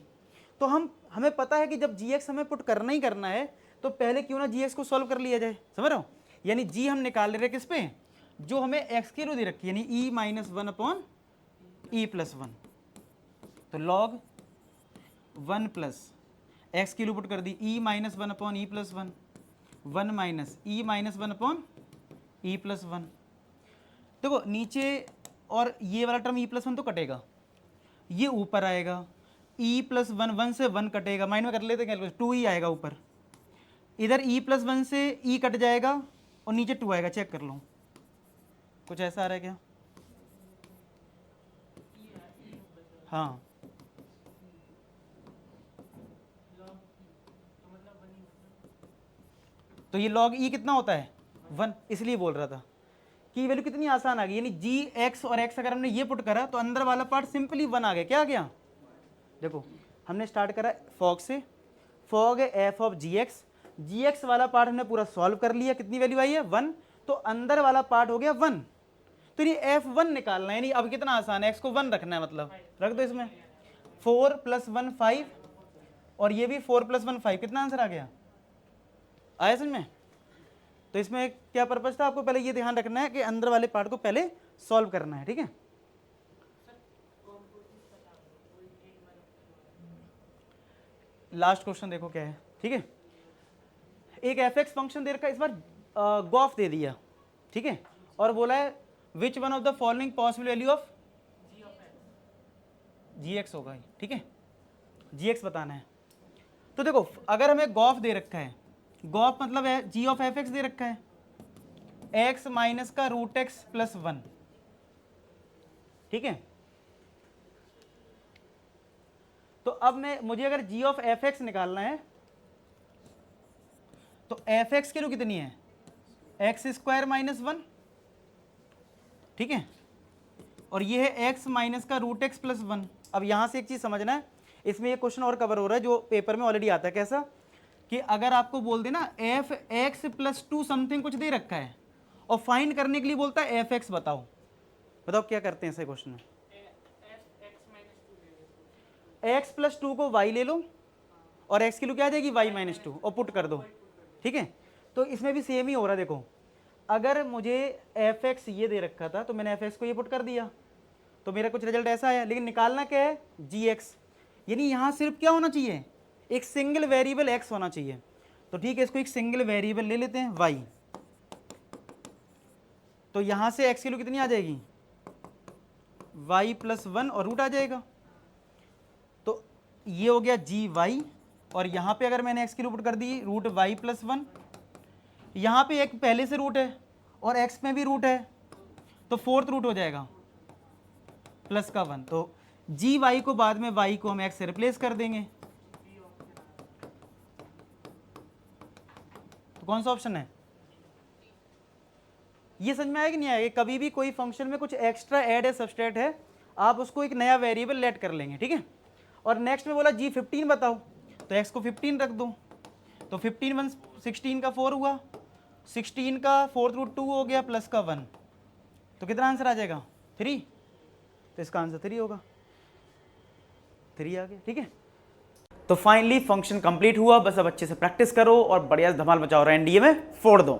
तो हमें पता है कि जब जी एक्स हमें पुट करना ही करना है, तो पहले क्यों ना जी एक्स को सॉल्व कर लिया जाए, समझ रहे हो? यानी जी हम निकाल ले रहे किस पे, जो हमें एक्स की वैल्यू दे रखी है, यानी e minus 1 upon e plus 1। तो लॉग 1 प्लस एक्स की वैल्यू पुट कर दी, e minus 1 upon e plus 1, 1 minus e minus 1 upon e plus 1। देखो नीचे और ये वाला टर्म ई प्लस 1 तो कटेगा, ये ऊपर आएगा, ई प्लस 1, 1 से 1 कटेगा, माइंड में कर लेते हैं, 2 ही आएगा ऊपर। इधर ई प्लस 1 से ई कट जाएगा और नीचे 2 आएगा, चेक कर लो कुछ ऐसा आ रहा है क्या? हाँ, तो ये log e कितना होता है 1, इसलिए बोल रहा था कि वैल्यू कितनी आसान आ गई, यानी जी एक्स और एक्स अगर हमने ये पुट करा तो अंदर वाला पार्ट सिंपली 1 आ गया। क्या आ गया, देखो हमने स्टार्ट करा फॉग से, फॉग है एफ ऑफ जी एक्स वाला पार्ट हमने पूरा सॉल्व कर लिया, कितनी वैल्यू आई है 1, तो अंदर वाला पार्ट हो गया 1। तो ये f1 निकालना है, यानी अब कितना आसान है, x को 1 रखना है, मतलब रख दो इसमें 4 + 1 5, और ये भी 4 + 1 5, कितना आंसर आ गया, आया समझ में? तो इसमें क्या पर्पज था, आपको पहले ये ध्यान रखना है कि अंदर वाले पार्ट को पहले सॉल्व करना है, ठीक है? लास्ट क्वेश्चन देखो क्या है, ठीक है? एक एफ एक्स फंक्शन दे रखा है, इस बार गॉफ दे दिया, ठीक है? और बोला है which one of the following possible value of g x होगा, ठीक है? जी एक्स बताना है। तो देखो अगर हमें गॉफ दे रखा है, गॉफ मतलब है जी ऑफ एफ एक्स दे रखा है, एक्स माइनस का रूट एक्स प्लस 1, ठीक है? तो अब मुझे अगर जी ऑफ एफ एक्स निकालना है, तो एफ एक्स की वैल्यू कितनी है, एक्स स्क्वायर माइनस 1, ठीक है? और ये है एक्स माइनस का रूट एक्स प्लस 1। अब यहां से एक चीज समझना है, इसमें ये क्वेश्चन और कवर हो रहा है जो पेपर में ऑलरेडी आता है, कैसा कि अगर आपको बोल देना एफ एक्स प्लस 2 समथिंग कुछ दे रखा है और फाइंड करने के लिए बोलता है एफ एक्स बताओ, बताओ क्या करते हैं ऐसे क्वेश्चन में? एक्स प्लस 2 को y ले लो और x की वैल्यू क्या आ जाएगी y माइनस 2 और पुट कर दो, ठीक है? तो इसमें भी सेम ही हो रहा है। देखो अगर मुझे एफ एक्स ये दे रखा था तो मैंने एफ एक्स को ये पुट कर दिया, तो मेरा कुछ रिजल्ट ऐसा आया, लेकिन निकालना क्या है जी एक्स, यानी यहाँ सिर्फ क्या होना चाहिए, एक सिंगल वेरिएबल x होना चाहिए। तो ठीक है, इसको एक सिंगल वेरिएबल ले लेते हैं y, तो यहाँ से x की वैल्यू कितनी आ जाएगी y प्लस 1 और रूट आ जाएगा, तो ये हो गया जी वाई, और यहाँ पे अगर मैंने x की वैल्यू पुट कर दी रूट y प्लस 1, यहाँ पे एक पहले से रूट है और x में भी रूट है, तो 4th रूट हो जाएगा प्लस का 1, तो जी वाई को बाद में y को हम x से रिप्लेस कर देंगे, तो कौन सा ऑप्शन है? ये समझ में आया कि नहीं आएगा? कभी भी कोई फंक्शन में कुछ एक्स्ट्रा ऐड है, सब्सट्रैक्ट है, आप उसको एक नया वेरिएबल लेट कर लेंगे, ठीक है? और नेक्स्ट में बोला जी 15 बताओ, तो x को 15 रख दो, तो 15 1 16 का 4 हुआ, 16 का 4th रूट 2 हो गया प्लस का 1, तो कितना आंसर आ जाएगा 3, तो इसका आंसर 3 होगा, 3 आ गया, ठीक है? तो फाइनली फंक्शन कंप्लीट हुआ, बस अब अच्छे से प्रैक्टिस करो और बढ़िया धमाल मचाओ और एनडीए में फोड़ दो।